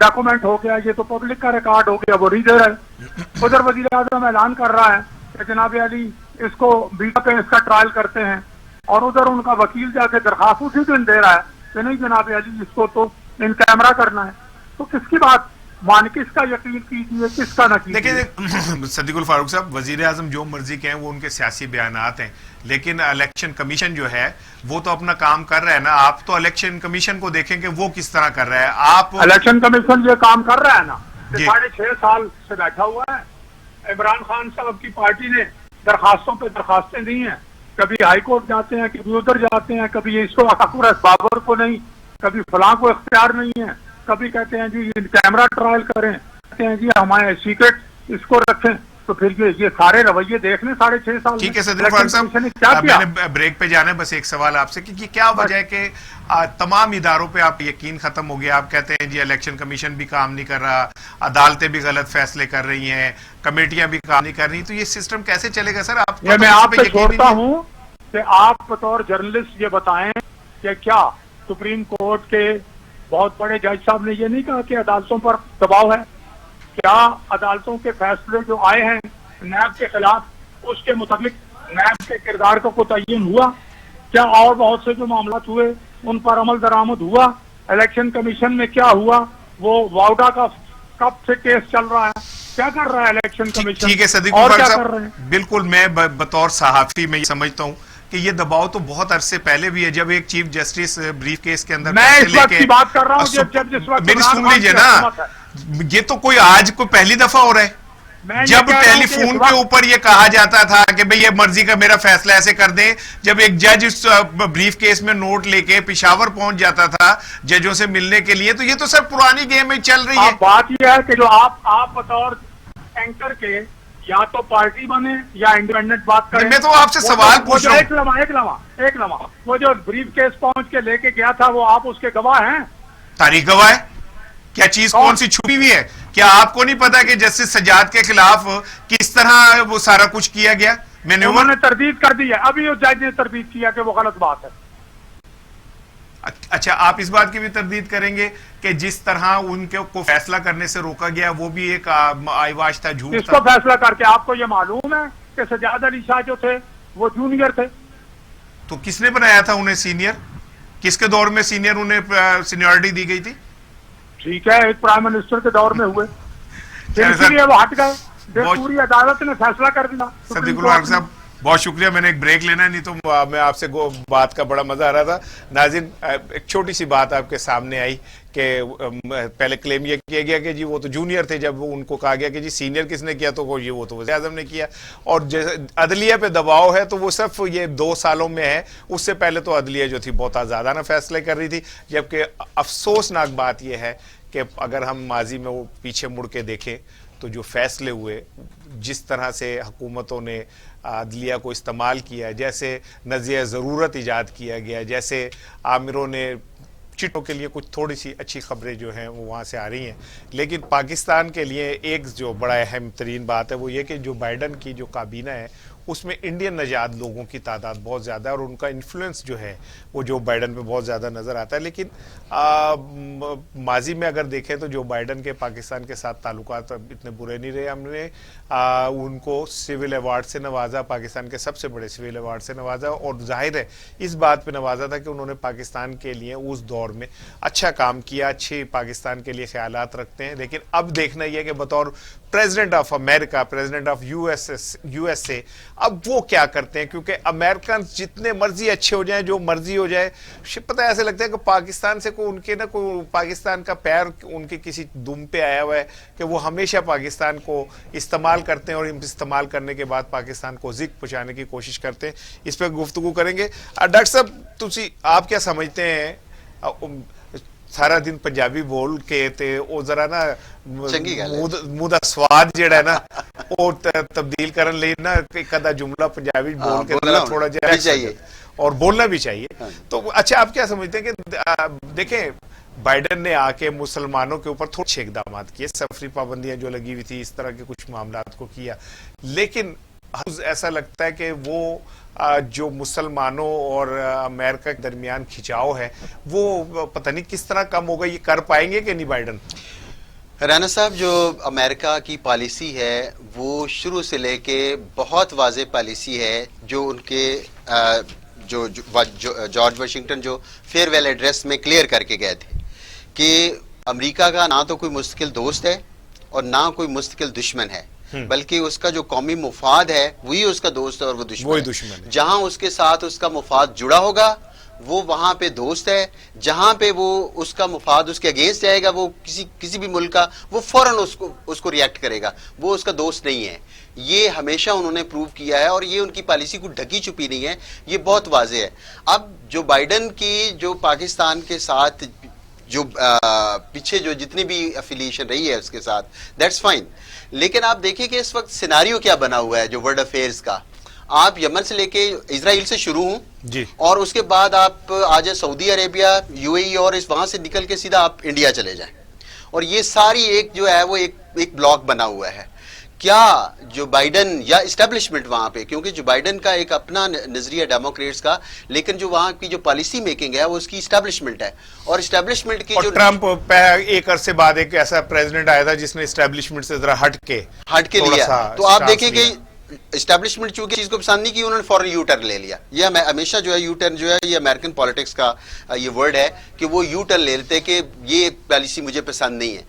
ڈاکومنٹ ہو گیا، یہ تو پبلک کا ریکارڈ ہو گیا، وہ نہیں دے رہے. ادھر وزیر اعظم اعلان کر رہا ہے کہ جناب علی اس کو بیٹا پہ اس کا ٹرائل کرتے ہیں، اور ادھر ان کا وکیل جا کے درخواست اسی دن دے رہا ہے کہ نہیں جناب علی اس کو تو ان کیمرہ کرنا ہے. تو کس کی بات مان، کس کا یقین کیجیے، کس کا نہ کیجیے؟ دیکھیں صدیق الفاروق صاحب، وزیر اعظم جو مرضی کہیں وہ ان کے سیاسی بیانات ہیں، لیکن الیکشن کمیشن جو ہے وہ تو اپنا کام کر رہا ہے نا. آپ تو الیکشن کمیشن کو دیکھیں کہ وہ کس طرح کر رہا ہے. آپ الیکشن کمیشن یہ کام کر رہا ہے نا، 6.5 سال سے بیٹھا ہوا ہے. عمران خان صاحب کی پارٹی نے درخواستوں پہ درخواستیں دی ہیں، کبھی ہائی کورٹ جاتے ہیں، کبھی ادھر جاتے ہیں، کبھی اس کو بابر کو نہیں، کبھی فلاں کو اختیار نہیں ہے، کبھی کہتے ہیں جی کیمرہ ٹرائل کریں، کہتے ہیں جی ہمارے سیکرٹ اس کو رکھیں. تو پھر یہ سارے رویے دیکھ لیں 6.5 سال. ٹھیک ہے صدیق الفاروق صاحب، میں نے بریک پہ جانا ہے، بس ایک سوال آپ سے کہ کیا وجہ ہے کہ تمام اداروں پہ آپ یقین ختم ہو گیا؟ آپ کہتے ہیں جی الیکشن کمیشن بھی کام نہیں کر رہا، عدالتیں بھی غلط فیصلے کر رہی ہیں، کمیٹیاں بھی کام نہیں کر رہی، تو یہ سسٹم کیسے چلے گا سر؟ آپ میں آپ پہ چھوڑتا ہوں کہ آپ بطور جرنلسٹ یہ بتائیں کہ کیا سپریم کورٹ کے بہت بڑے جج صاحب نے یہ نہیں کہا کہ عدالتوں پر دباؤ ہے؟ کیا عدالتوں کے فیصلے جو آئے ہیں نیب کے خلاف اس کے متعلق نیب کے کردار کا کوئی تعین ہوا؟ کیا اور بہت سے جو معاملات ہوئے ان پر عمل درآمد ہوا؟ الیکشن کمیشن میں کیا ہوا؟ وہ واؤڈا کا کب سے کیس چل رہا ہے، کیا کر رہا ہے الیکشن کمیشن؟ ٹھیک ہے صدیق الفاروق صاحب، بالکل میں بطور صحافی میں یہ سمجھتا ہوں کہ یہ دباؤ تو بہت عرصے پہلے بھی ہے، جب ایک چیف جسٹس بریف کیس کے اندر میں اس وقت کی بات کر رہا ہوں جس وقت میری سن لیجئے نا، یہ تو کوئی آج کوئی پہلی دفعہ ہو رہا ہے. جب ٹیلی فون کے اوپر یہ کہا جاتا تھا کہ بھئی یہ مرضی کا میرا فیصلہ ایسے کر دیں، جب ایک جج اس بریف کیس میں نوٹ لے کے پشاور پہنچ جاتا تھا ججوں سے ملنے کے لیے، تو یہ تو سر پرانی گیم میں چل رہی ہے. بات یہ ہے کہ جو آپ بطور اینکر کے یا تو پارٹی بنے یا انڈیپینڈنٹ بات کریں. میں تو آپ سے سوال پوچھ رہا ہوں. ایک لمحہ وہ جو بریف کیس پہنچ کے لے کے گیا تھا وہ آپ اس کے گواہ ہیں. تاریخ گواہ ہے. کیا چیز کون سی چھپی ہوئی ہے؟ کیا آپ کو نہیں پتا کہ جسٹس سجاد کے خلاف کس طرح وہ سارا کچھ کیا گیا؟ انہوں نے تردید کر دی ہے. ابھی اس جج نے تردید کیا کہ وہ غلط بات ہے. اچھا، آپ اس بات کی بھی تردید کریں گے کہ جس طرح ان کو فیصلہ کرنے سے روکا گیا وہ بھی ایک آئیواش تھا، جھوٹ اس تھا؟ کو فیصلہ کر کے آپ کو یہ معلوم ہے کہ سجاد علی شاہ جو تھے وہ جونیئر تھے. تو کس نے بنایا تھا انہیں سینئر؟ کس کے دور میں سینئر انہیں سینیورٹی دی گئی تھی؟ ٹھیک ہے، ایک پرائم منسٹر کے دور میں ہوئے، اس لیے وہ ہٹ گئے. پوری عدالت نے فیصلہ کر دیا. صدیق الحق صاحب بہت شکریہ. میں نے ایک بریک لینا ہے، نہیں تو میں آپ سے بات کا بڑا مزہ آ رہا تھا. ناظرین، ایک چھوٹی سی بات آپ کے سامنے آئی کہ پہلے کلیم یہ کیا گیا کہ جی وہ تو جونیئر تھے، جب ان کو کہا گیا کہ جی سینئر کس نے کیا تو وہ تو وزیر اعظم نے کیا. اور عدلیہ پہ دباؤ ہے تو وہ صرف یہ 2 سالوں میں ہے. اس سے پہلے تو عدلیہ جو تھی بہت آزادانہ فیصلے کر رہی تھی. جبکہ افسوسناک بات یہ ہے کہ اگر ہم ماضی میں وہ پیچھے مڑ کے دیکھیں تو جو فیصلے ہوئے، جس طرح سے حکومتوں نے عدلیہ کو استعمال کیا، جیسے نظریہ ضرورت ایجاد کیا گیا، جیسے عامروں نے چٹوں کے لیے کچھ تھوڑی سی اچھی خبریں جو ہیں وہ وہاں سے آ رہی ہیں. لیکن پاکستان کے لیے ایک جو بڑا اہم ترین بات ہے وہ یہ کہ جو بائیڈن کی جو کابینہ ہے اس میں انڈین نژاد لوگوں کی تعداد بہت زیادہ ہے اور ان کا انفلوئنس جو ہے وہ جو بائیڈن پہ بہت زیادہ نظر آتا ہے. لیکن ماضی میں اگر دیکھیں تو جو بائیڈن کے پاکستان کے ساتھ تعلقات اتنے برے نہیں رہے. ہم نے ان کو سول ایوارڈ سے نوازا، پاکستان کے سب سے بڑے سول ایوارڈ سے نوازا، اور ظاہر ہے اس بات پہ نوازا تھا کہ انہوں نے پاکستان کے لیے اس دور میں اچھا کام کیا، اچھے پاکستان کے لیے خیالات رکھتے ہیں. لیکن اب دیکھنا یہ کہ بطور president of America, president of U S A, اب وہ کیا کرتے ہیں؟ کیونکہ امریکن جتنے مرضی اچھے ہو جائیں، جو مرضی ہو جائے، پتہ ایسے لگتا ہے کہ پاکستان سے کوئی ان کے کوئی پاکستان کا پیر ان کے کسی دم پہ آیا ہوا ہے کہ وہ ہمیشہ پاکستان کو استعمال کرتے ہیں اور استعمال کرنے کے بعد پاکستان کو ذکر پہنچانے کی کوشش کرتے ہیں. اس پہ گفتگو کریں گے. ڈاکٹر صاحب آپ کیا سمجھتے ہیں؟ سارا دن پنجابی بول کے تے او ذرا نا منہ دا سواد جڑا ہے نا وہ تبدیل کرن لئی نا ایک آدھا جملہ پنجابی بول کے تھوڑا جہا چاہیے اور بولنا بھی چاہیے. تو اچھا، آپ کیا سمجھتے ہیں کہ دیکھیں بائیڈن نے آ کے مسلمانوں کے اوپر تھوڑے سے اقدامات کیے، سفری پابندیاں جو لگی ہوئی تھی، اس طرح کے کچھ معاملات کو کیا، لیکن ایسا لگتا ہے کہ وہ جو مسلمانوں اور امریکہ کے درمیان کھچاؤ ہے وہ پتہ نہیں کس طرح کم ہوگا. یہ کر پائیں گے کہ نہیں بائیڈن؟ رانا صاحب، جو امریکہ کی پالیسی ہے وہ شروع سے لے کے بہت واضح پالیسی ہے، جو ان کے جو جارج واشنگٹن جو فیئر ویل ایڈریس میں کلیئر کر کے گئے تھے کہ امریکہ کا نہ تو کوئی مستقل دوست ہے اور نہ کوئی مستقل دشمن ہے، بلکہ اس کا جو قومی مفاد ہے وہی اس کا دوست ہے اور وہ دشمن ہے. جہاں اس کے ساتھ اس کا مفاد جڑا ہوگا وہ وہاں پہ دوست ہے، جہاں پہ وہ اس کا مفاد اس کے اگینسٹ جائے گا، وہ کسی بھی ملک کا، وہ فوراً اس کو ریئیکٹ کرے گا، وہ اس کا دوست نہیں ہے. یہ ہمیشہ انہوں نے پروو کیا ہے اور یہ ان کی پالیسی کو ڈھکی چھپی نہیں ہے، یہ بہت واضح ہے. اب جو بائیڈن کی جو پاکستان کے ساتھ جو پیچھے جو جتنی بھی افیلیشن رہی ہے اس کے ساتھ، دیٹس فائن. لیکن آپ دیکھیں کہ اس وقت سیناریو کیا بنا ہوا ہے جو ورلڈ افیئرز کا. آپ یمن سے لے کے اسرائیل سے شروع ہوں جی، اور اس کے بعد آپ آ جائیں سعودی عربیہ، یو اے ای، اور وہاں سے نکل کے سیدھا آپ انڈیا چلے جائیں، اور یہ ساری ایک جو ہے وہ ایک بلاک بنا ہوا ہے. کیا جو بائیڈن یا اسٹیبلشمنٹ وہاں پہ، کیونکہ جو بائیڈن کا ایک اپنا نظریہ ڈیموکریٹس کا، لیکن جو وہاں کی جو پالیسی میکنگ ہے وہ اس کی اسٹیبلشمنٹ ہے، اور اسٹیبلشمنٹ کی جو ٹرمپ ایک عرصے بعد ایک ایسا پریزیڈنٹ آیا تھا جس نے اسٹیبلشمنٹ سے ذرا ہٹ کے لیا. تو آپ دیکھیں کہ اسٹیبلشمنٹ چونکہ چیز کو پسند نہیں کی، انہوں نے فوراً یو ٹرن لے لیا. یہ ہمیشہ جو ہے یو ٹرن جو ہے یہ امریکن پالیٹکس کا یہ ورڈ ہے کہ وہ یو ٹرن لے لیتے کہ یہ پالیسی مجھے پسند نہیں ہے.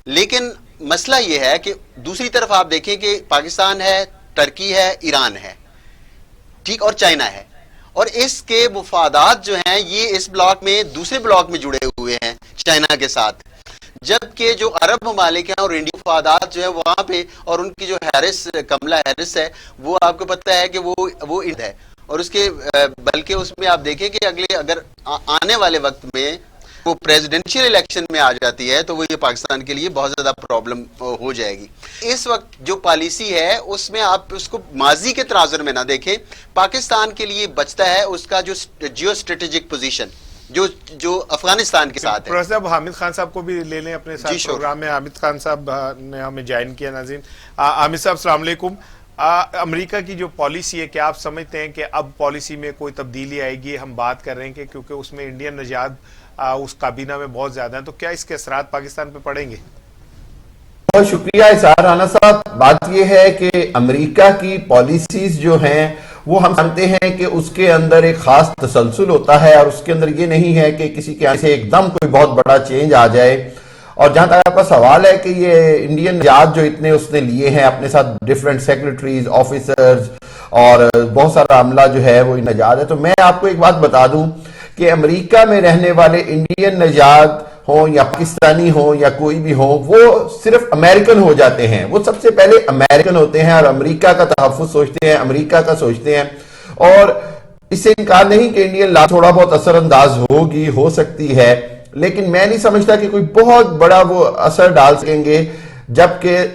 لیکن مسئلہ یہ ہے کہ دوسری طرف آپ دیکھیں کہ پاکستان ہے، ترکی ہے، ایران ہے، ٹھیک، اور چائنا ہے، اور اس کے مفادات جو ہیں یہ اس بلاک میں دوسرے بلاک میں جڑے ہوئے ہیں چائنا کے ساتھ. جبکہ جو عرب ممالک ہیں اور انڈیا مفادات جو ہے وہاں پہ، اور ان کی جو کملا ہیرس ہے وہ آپ کو پتہ ہے کہ وہ انڈ ہے، اور اس کے بلکہ اس میں آپ دیکھیں کہ اگر آنے والے وقت میں وہ پریزیڈنشیل الیکشن میں آ جاتی ہے تو وہ یہ پاکستان کے لیے بہت زیادہ پرابلم ہو جائے گی. اس وقت جو پالیسی ہے اس میں آپ اس کو ماضی کے تناظر میں نہ دیکھیں. پاکستان کے لیے بچتا ہے اس کا جو جیو اسٹریٹجک پوزیشن جو افغانستان کے ساتھ ہے. پروفیسر صاحب حامد خان صاحب کو بھی لے لیں اپنے ساتھ پروگرام میں. حامد خان صاحب نے ہمیں جوائن کیا. ناظرین, حامد صاحب السلام علیکم. امریکہ کی جو پالیسی ہے کیا آپ سمجھتے ہیں کہ اب پالیسی میں کوئی تبدیلی آئے گی؟ ہم بات کر رہے ہیں کہ کیونکہ اس میں انڈین نژاد اس کابینہ میں بہت زیادہ ہیں, تو کیا اس کے اثرات پاکستان پہ پڑیں گے؟ بہت شکریہ اسحاق رانا صاحب. بات یہ ہے کہ امریکہ کی پالیسیز جو ہیں وہ ہم جانتے ہیں کہ اس کے اندر ایک خاص تسلسل ہوتا ہے, اور اس کے اندر یہ نہیں ہے کہ کسی کے آنے سے ایک دم کوئی بہت بڑا چینج آ جائے. اور جہاں تک آپ کا سوال ہے کہ یہ انڈین نژاد جو اتنے اس نے لیے ہیں اپنے ساتھ, ڈیفرنٹ سیکرٹریز, آفیسرز اور بہت سارا عملہ جو ہے وہ نژاد ہے, تو میں آپ کو ایک بات بتا دوں کہ امریکہ میں رہنے والے انڈین نژاد ہوں یا پاکستانی ہوں یا کوئی بھی ہوں, وہ صرف امریکن ہو جاتے ہیں. وہ سب سے پہلے امریکن ہوتے ہیں اور امریکہ کا تحفظ سوچتے ہیں, امریکہ کا سوچتے ہیں. اور اس سے انکار نہیں کہ انڈین لا تھوڑا بہت اثر انداز ہوگی, ہو سکتی ہے, لیکن میں نہیں سمجھتا کہ کوئی بہت بڑا وہ اثر ڈال سکیں گے, جبکہ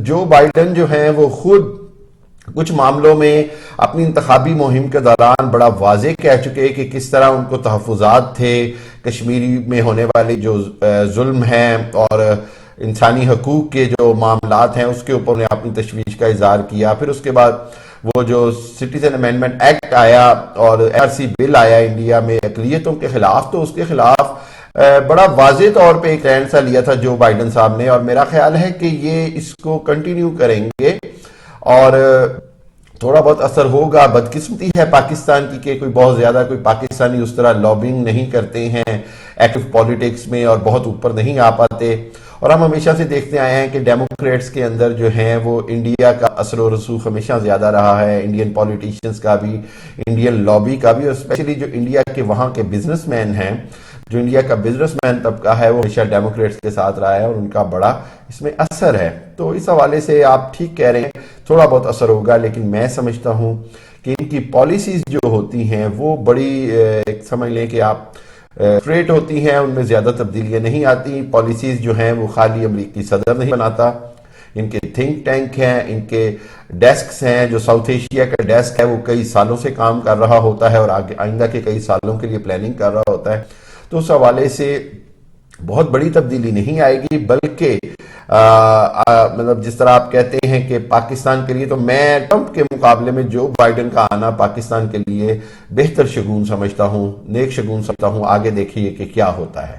جو بائیڈن جو ہیں وہ خود کچھ معاملوں میں اپنی انتخابی مہم کے دوران بڑا واضح کہہ چکے کہ کس طرح ان کو تحفظات تھے کشمیری میں ہونے والے جو ظلم ہیں اور انسانی حقوق کے جو معاملات ہیں اس کے اوپر انہیں اپنی تشویش کا اظہار کیا. پھر اس کے بعد وہ جو سٹیزن امینڈمنٹ ایکٹ آیا اور ARC بل آیا انڈیا میں اقلیتوں کے خلاف, تو اس کے خلاف بڑا واضح طور پہ ایک اسٹینڈ سا لیا تھا جو بائیڈن صاحب نے, اور میرا خیال ہے کہ یہ اس کو کنٹینیو کریں گے اور تھوڑا بہت اثر ہوگا. بدقسمتی ہے پاکستان کی کہ کوئی بہت زیادہ کوئی پاکستانی اس طرح لابنگ نہیں کرتے ہیں ایکٹیو پولیٹکس میں اور بہت اوپر نہیں آ پاتے, اور ہم ہمیشہ سے دیکھتے آئے ہیں کہ ڈیموکریٹس کے اندر جو ہیں وہ انڈیا کا اثر و رسوخ ہمیشہ زیادہ رہا ہے, انڈین پولیٹیشنز کا بھی, انڈین لابی کا بھی, اور اسپیشلی جو انڈیا کے وہاں کے بزنس مین ہیں, جو انڈیا کا بزنس مین طبقہ ہے وہ ہمیشہ ڈیموکریٹس کے ساتھ رہا ہے اور ان کا بڑا اس میں اثر ہے. تو اس حوالے سے آپ ٹھیک کہہ رہے ہیں, تھوڑا بہت اثر ہوگا, لیکن میں سمجھتا ہوں کہ ان کی پالیسیز جو ہوتی ہیں وہ بڑی سمجھ لیں کہ آپ اسٹریٹ ہوتی ہیں, ان میں زیادہ تبدیلیاں نہیں آتی. پالیسیز جو ہیں وہ خالی امریکی صدر نہیں بناتا, ان کے تھنک ٹینک ہیں, ان کے ڈیسکس ہیں, جو ساؤتھ ایشیا کا ڈیسک ہے وہ کئی سالوں سے کام کر رہا ہوتا ہے اور آئندہ کے کئی سالوں کے لیے پلاننگ کر رہا ہوتا ہے. تو اس حوالے سے بہت بڑی تبدیلی نہیں آئے گی, بلکہ مطلب جس طرح آپ کہتے ہیں کہ پاکستان کے لیے, تو میں ٹرمپ کے مقابلے میں جو بائیڈن کا آنا پاکستان کے لیے بہتر شگون سمجھتا ہوں, نیک شگون سمجھتا ہوں. آگے دیکھیے کہ کیا ہوتا ہے.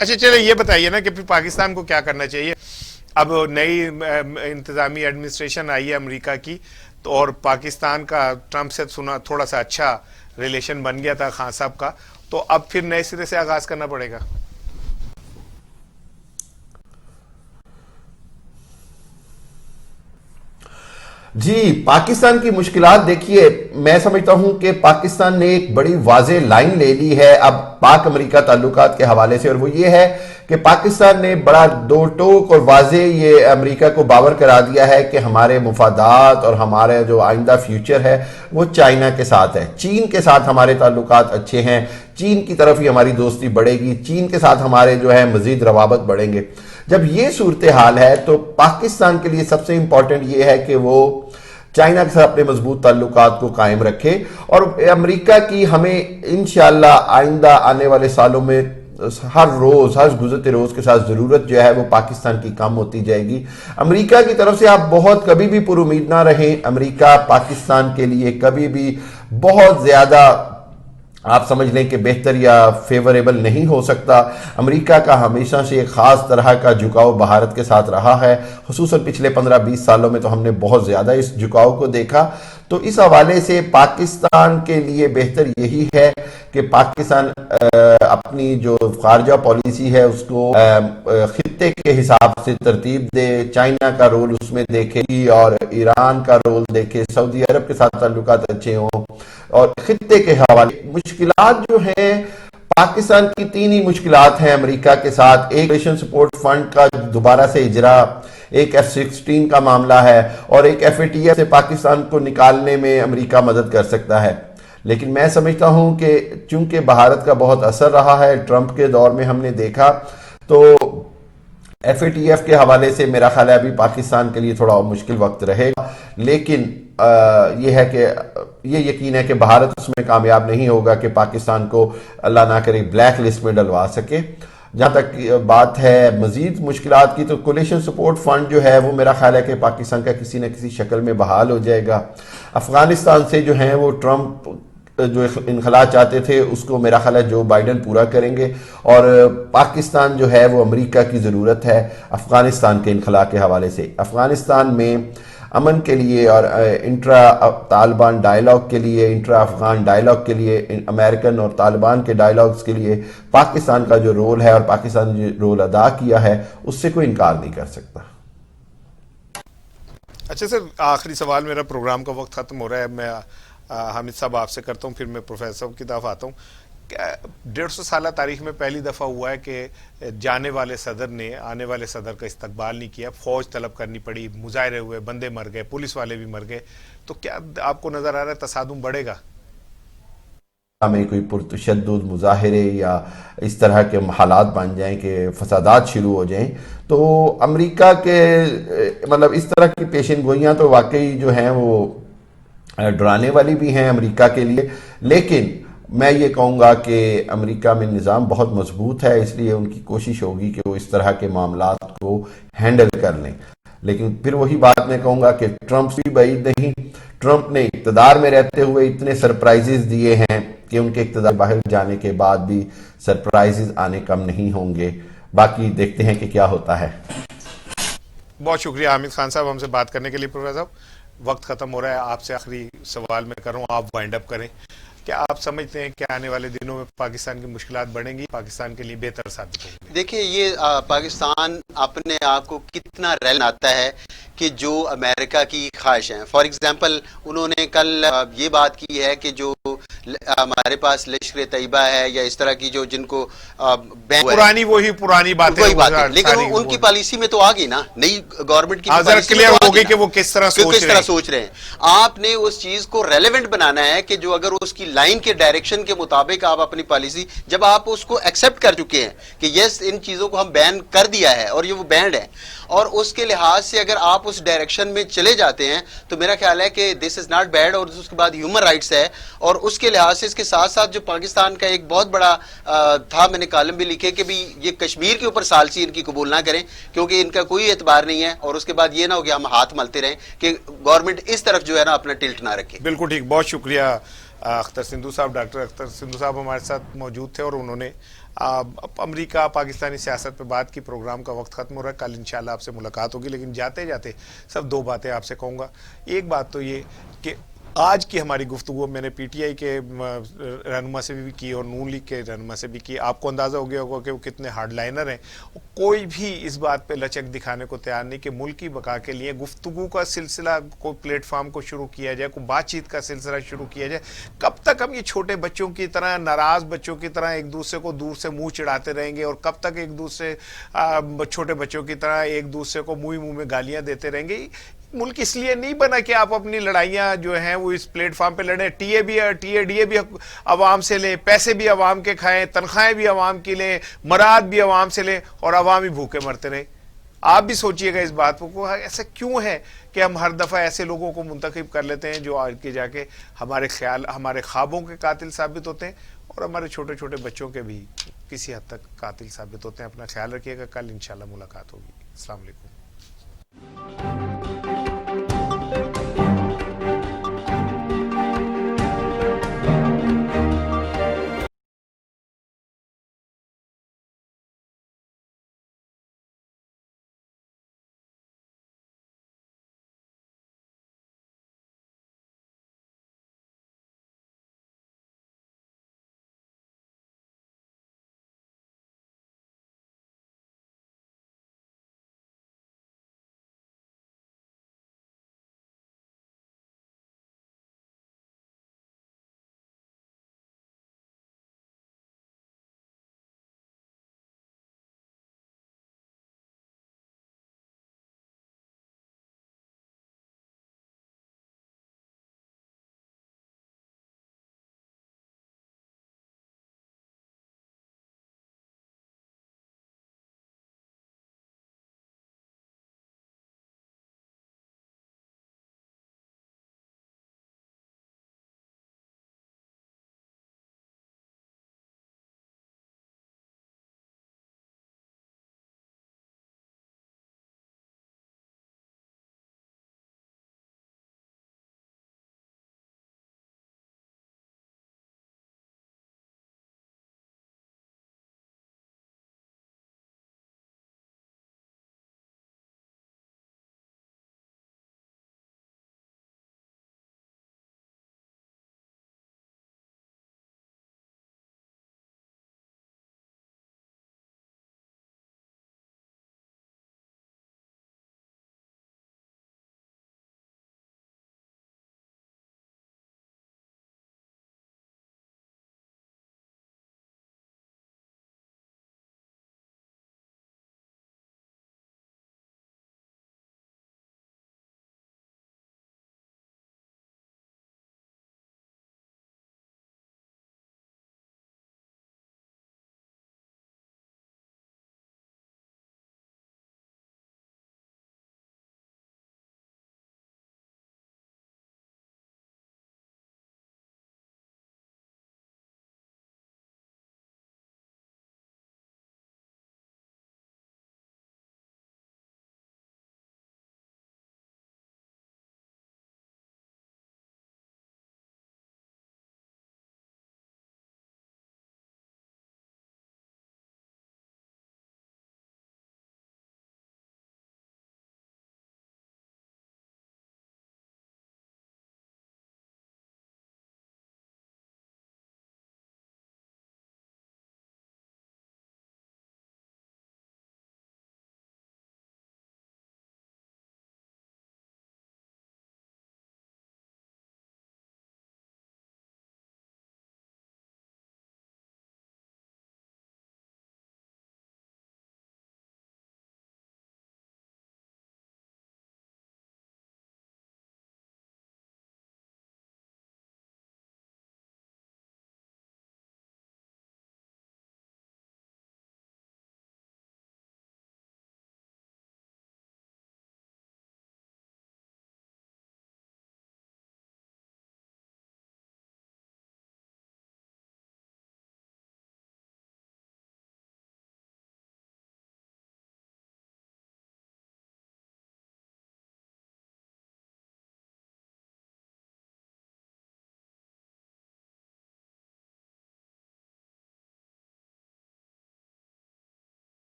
اچھا چلے یہ بتائیے نا کہ پھر پاکستان کو کیا کرنا چاہیے. اب نئی انتظامی ایڈمنسٹریشن آئی ہے امریکہ کی, تو اور پاکستان کا ٹرمپ سے سنا تھوڑا سا اچھا ریلیشن بن گیا تھا خان صاحب کا, تو اب پھر نئے سرے سے آغاز کرنا پڑے گا. جی, پاکستان کی مشکلات دیکھیے, میں سمجھتا ہوں کہ پاکستان نے ایک بڑی واضح لائن لے لی ہے اب پاک امریکہ تعلقات کے حوالے سے, اور وہ یہ ہے کہ پاکستان نے بڑا دو ٹوک اور واضح یہ امریکہ کو باور کرا دیا ہے کہ ہمارے مفادات اور ہمارے جو آئندہ فیوچر ہے وہ چائنا کے ساتھ ہے. چین کے ساتھ ہمارے تعلقات اچھے ہیں, چین کی طرف ہی ہماری دوستی بڑھے گی, چین کے ساتھ ہمارے جو ہے مزید روابط بڑھیں گے. جب یہ صورتحال ہے تو پاکستان کے لیے سب سے امپورٹنٹ یہ ہے کہ وہ چائنا کے ساتھ اپنے مضبوط تعلقات کو قائم رکھے, اور امریکہ کی ہمیں انشاءاللہ آئندہ آنے والے سالوں میں ہر روز, ہر گزرتے روز کے ساتھ ضرورت جو ہے وہ پاکستان کی کم ہوتی جائے گی. امریکہ کی طرف سے آپ بہت کبھی بھی پر امید نہ رہیں, امریکہ پاکستان کے لیے کبھی بھی بہت زیادہ آپ سمجھ لیں کہ بہتر یا فیوریبل نہیں ہو سکتا. امریکہ کا ہمیشہ سے ایک خاص طرح کا جھکاؤ بھارت کے ساتھ رہا ہے, خصوصاً پچھلے 15-20 سالوں میں تو ہم نے بہت زیادہ اس جھکاؤ کو دیکھا. تو اس حوالے سے پاکستان کے لیے بہتر یہی ہے کہ پاکستان اپنی جو خارجہ پالیسی ہے اس کو خطے کے حساب سے ترتیب دے, چائنا کا رول اس میں دیکھے اور ایران کا رول دیکھے, سعودی عرب کے ساتھ تعلقات اچھے ہوں, اور خطے کے حوالے مشکلات جو ہیں پاکستان کی 3 ہی مشکلات ہیں امریکہ کے ساتھ. ایک ریشن سپورٹ فنڈ کا دوبارہ سے اجرا, ایک F-16 کا معاملہ ہے, اور ایک FATF سے پاکستان کو نکالنے میں امریکہ مدد کر سکتا ہے. لیکن میں سمجھتا ہوں کہ چونکہ بھارت کا بہت اثر رہا ہے، ٹرمپ کے دور میں ہم نے دیکھا، تو ایف اے ٹی ایف کے حوالے سے میرا خیال ہے ابھی پاکستان کے لیے تھوڑا مشکل وقت رہے گا، لیکن یہ ہے کہ یہ یقین ہے کہ بھارت اس میں کامیاب نہیں ہوگا کہ پاکستان کو اللہ نہ کرے بلیک لسٹ میں ڈلوا سکے۔ جہاں تک بات ہے مزید مشکلات کی، تو کولیشن سپورٹ فنڈ جو ہے وہ میرا خیال ہے کہ پاکستان کا کسی نہ کسی شکل میں بحال ہو جائے گا۔ افغانستان سے جو ہیں وہ ٹرمپ جو انخلا چاہتے تھے اس کو میرا خیال ہے جو بائیڈن پورا کریں گے، اور پاکستان جو ہے وہ امریکہ کی ضرورت ہے افغانستان کے انخلا کے حوالے سے۔ افغانستان میں امن کے لیے اور انٹرا طالبان ڈائیلاگ کے لیے، انٹرا افغان ڈائیلاگ کے لیے، امریکن اور طالبان کے ڈائیلاگز کے لیے پاکستان کا جو رول ہے اور پاکستان نے جو رول ادا کیا ہے اس سے کوئی انکار نہیں کر سکتا۔ اچھا سر، آخری سوال، میرا پروگرام کا وقت ختم ہو رہا ہے، میں حامد صاحب آپ سے کرتا ہوں، پھر میں پروفیسر صاحب کی طرف آتا ہوں۔ 150 سالہ تاریخ میں پہلی دفعہ ہوا ہے کہ جانے والے صدر نے آنے والے صدر کا استقبال نہیں کیا، فوج طلب کرنی پڑی، مظاہرے ہوئے، بندے مر گئے، پولیس والے بھی مر گئے، تو کیا آپ کو نظر آ رہا ہے تصادم بڑھے گا؟ میں کوئی پرتشدد مظاہرے یا اس طرح کے حالات بن جائیں کہ فسادات شروع ہو جائیں، تو امریکہ کے مطلب اس طرح کی پیشن گوئیاں تو واقعی جو ہیں وہ ڈرانے والی بھی ہیں امریکہ کے لیے، لیکن میں یہ کہوں گا کہ امریکہ میں نظام بہت مضبوط ہے، اس لیے ان کی کوشش ہوگی کہ وہ اس طرح کے معاملات کو ہینڈل کر لیں۔ لیکن پھر وہی بات میں کہوں گا کہ ٹرمپ بھی بعید نہیں، ٹرمپ نے اقتدار میں رہتے ہوئے اتنے سرپرائزز دیے ہیں کہ ان کے اقتدار باہر جانے کے بعد بھی سرپرائزز آنے کم نہیں ہوں گے۔ باقی دیکھتے ہیں کہ کیا ہوتا ہے۔ بہت شکریہ حامد خان صاحب ہم سے بات کرنے کے لیے۔ پروفیسر صاحب وقت ختم ہو رہا ہے، آپ سے آخری سوال میں کر رہا ہوں، آپ وائنڈ اپ کریں۔ کیا آپ سمجھتے ہیں کہ آنے والے دنوں میں پاکستان کی مشکلات بڑھیں گی، پاکستان کے لیے بہتر ثابت ہوں گی؟ دیکھیں یہ پاکستان اپنے آپ کو کتنا ریل آتا ہے کہ جو امریکہ کی خواہش ہیں۔ فار ایگزامپل انہوں نے کل یہ بات کی ہے کہ جو ہمارے پاس لشکر طیبہ ہے یا اس طرح کی جو جن کو پرانی پرانی باتیں، لیکن ان کی پالیسی میں تو آ گئی نا، نئی گورنمنٹ کی کلیئر ہو گئی کہ وہ کس طرح سوچ رہے ہیں۔ آپ نے اس چیز کو ریلیونٹ بنانا ہے کہ جو اگر اس کی لائن کے ڈائریکشن کے مطابق آپ اپنی پالیسی، جب آپ اس کو ایکسپٹ کر چکے ہیں کہ یس ان چیزوں کو ہم بین کر دیا ہے اور یہ وہ بینڈ ہے، اور اس کے لحاظ سے اگر آپ اس ڈائریکشن میں چلے جاتے ہیں تو میرا خیال ہے کہ دس از ناٹ بیڈ، اور اس کے بعد ہیومن رائٹس ہے، اور اس کے لحاظ سے اس کے ساتھ ساتھ جو پاکستان کا ایک بہت بڑا تھا، میں نے کالم بھی لکھے کہ بھی یہ کشمیر کے اوپر سالسی ان کی قبول نہ کریں کیونکہ ان کا کوئی اعتبار نہیں ہے، اور اس کے بعد یہ نہ ہو کہ ہم ہاتھ ملتے رہیں کہ گورنمنٹ اس طرف جو ہے نا اپنا ٹلٹ نہ رکھے۔ بالکل ٹھیک، بہت شکریہ اختر سندھو صاحب۔ ڈاکٹر اختر سندھو صاحب ہمارے ساتھ موجود تھے اور انہوں نے امریکہ پاکستانی سیاست پہ بات کی۔ پروگرام کا وقت ختم ہو رہا ہے، کل انشاءاللہ آپ سے ملاقات ہوگی، لیکن جاتے جاتے صرف دو باتیں آپ سے کہوں گا۔ ایک بات تو یہ کہ آج کی ہماری گفتگو میں نے پی ٹی آئی کے رہنما سے بھی کی اور نون لیگ کے رہنما سے بھی کی، آپ کو اندازہ ہو گیا ہوگا کہ وہ کتنے ہارڈ لائنر ہیں۔ کوئی بھی اس بات پہ لچک دکھانے کو تیار نہیں کہ ملک کی بقا کے لیے گفتگو کا سلسلہ کوئی پلیٹ فارم کو شروع کیا جائے، کوئی بات چیت کا سلسلہ شروع کیا جائے۔ کب تک ہم یہ چھوٹے بچوں کی طرح، ناراض بچوں کی طرح ایک دوسرے کو دور سے منہ چڑھاتے رہیں گے، اور کب تک ایک دوسرے چھوٹے بچوں کی طرح ایک دوسرے کو منہ میں گالیاں دیتے رہیں گے؟ ملک اس لیے نہیں بنا کہ آپ اپنی لڑائیاں جو ہیں وہ اس پلیٹ فارم پہ لڑیں، ٹی اے ڈی اے بھی عوام سے لیں، پیسے بھی عوام کے کھائیں، تنخواہیں بھی عوام کی لیں، مراد بھی عوام سے لیں، اور عوام ہی بھوکے مرتے رہیں۔ آپ بھی سوچئے گا اس بات کو، ایسا کیوں ہے کہ ہم ہر دفعہ ایسے لوگوں کو منتخب کر لیتے ہیں جو آگے جا کے ہمارے خوابوں کے قاتل ثابت ہوتے ہیں، اور ہمارے چھوٹے چھوٹے بچوں کے بھی کسی حد تک قاتل ثابت ہوتے ہیں۔ اپنا خیال رکھیے گا، کل انشاءاللہ ملاقات ہوگی۔ السلام علیکم۔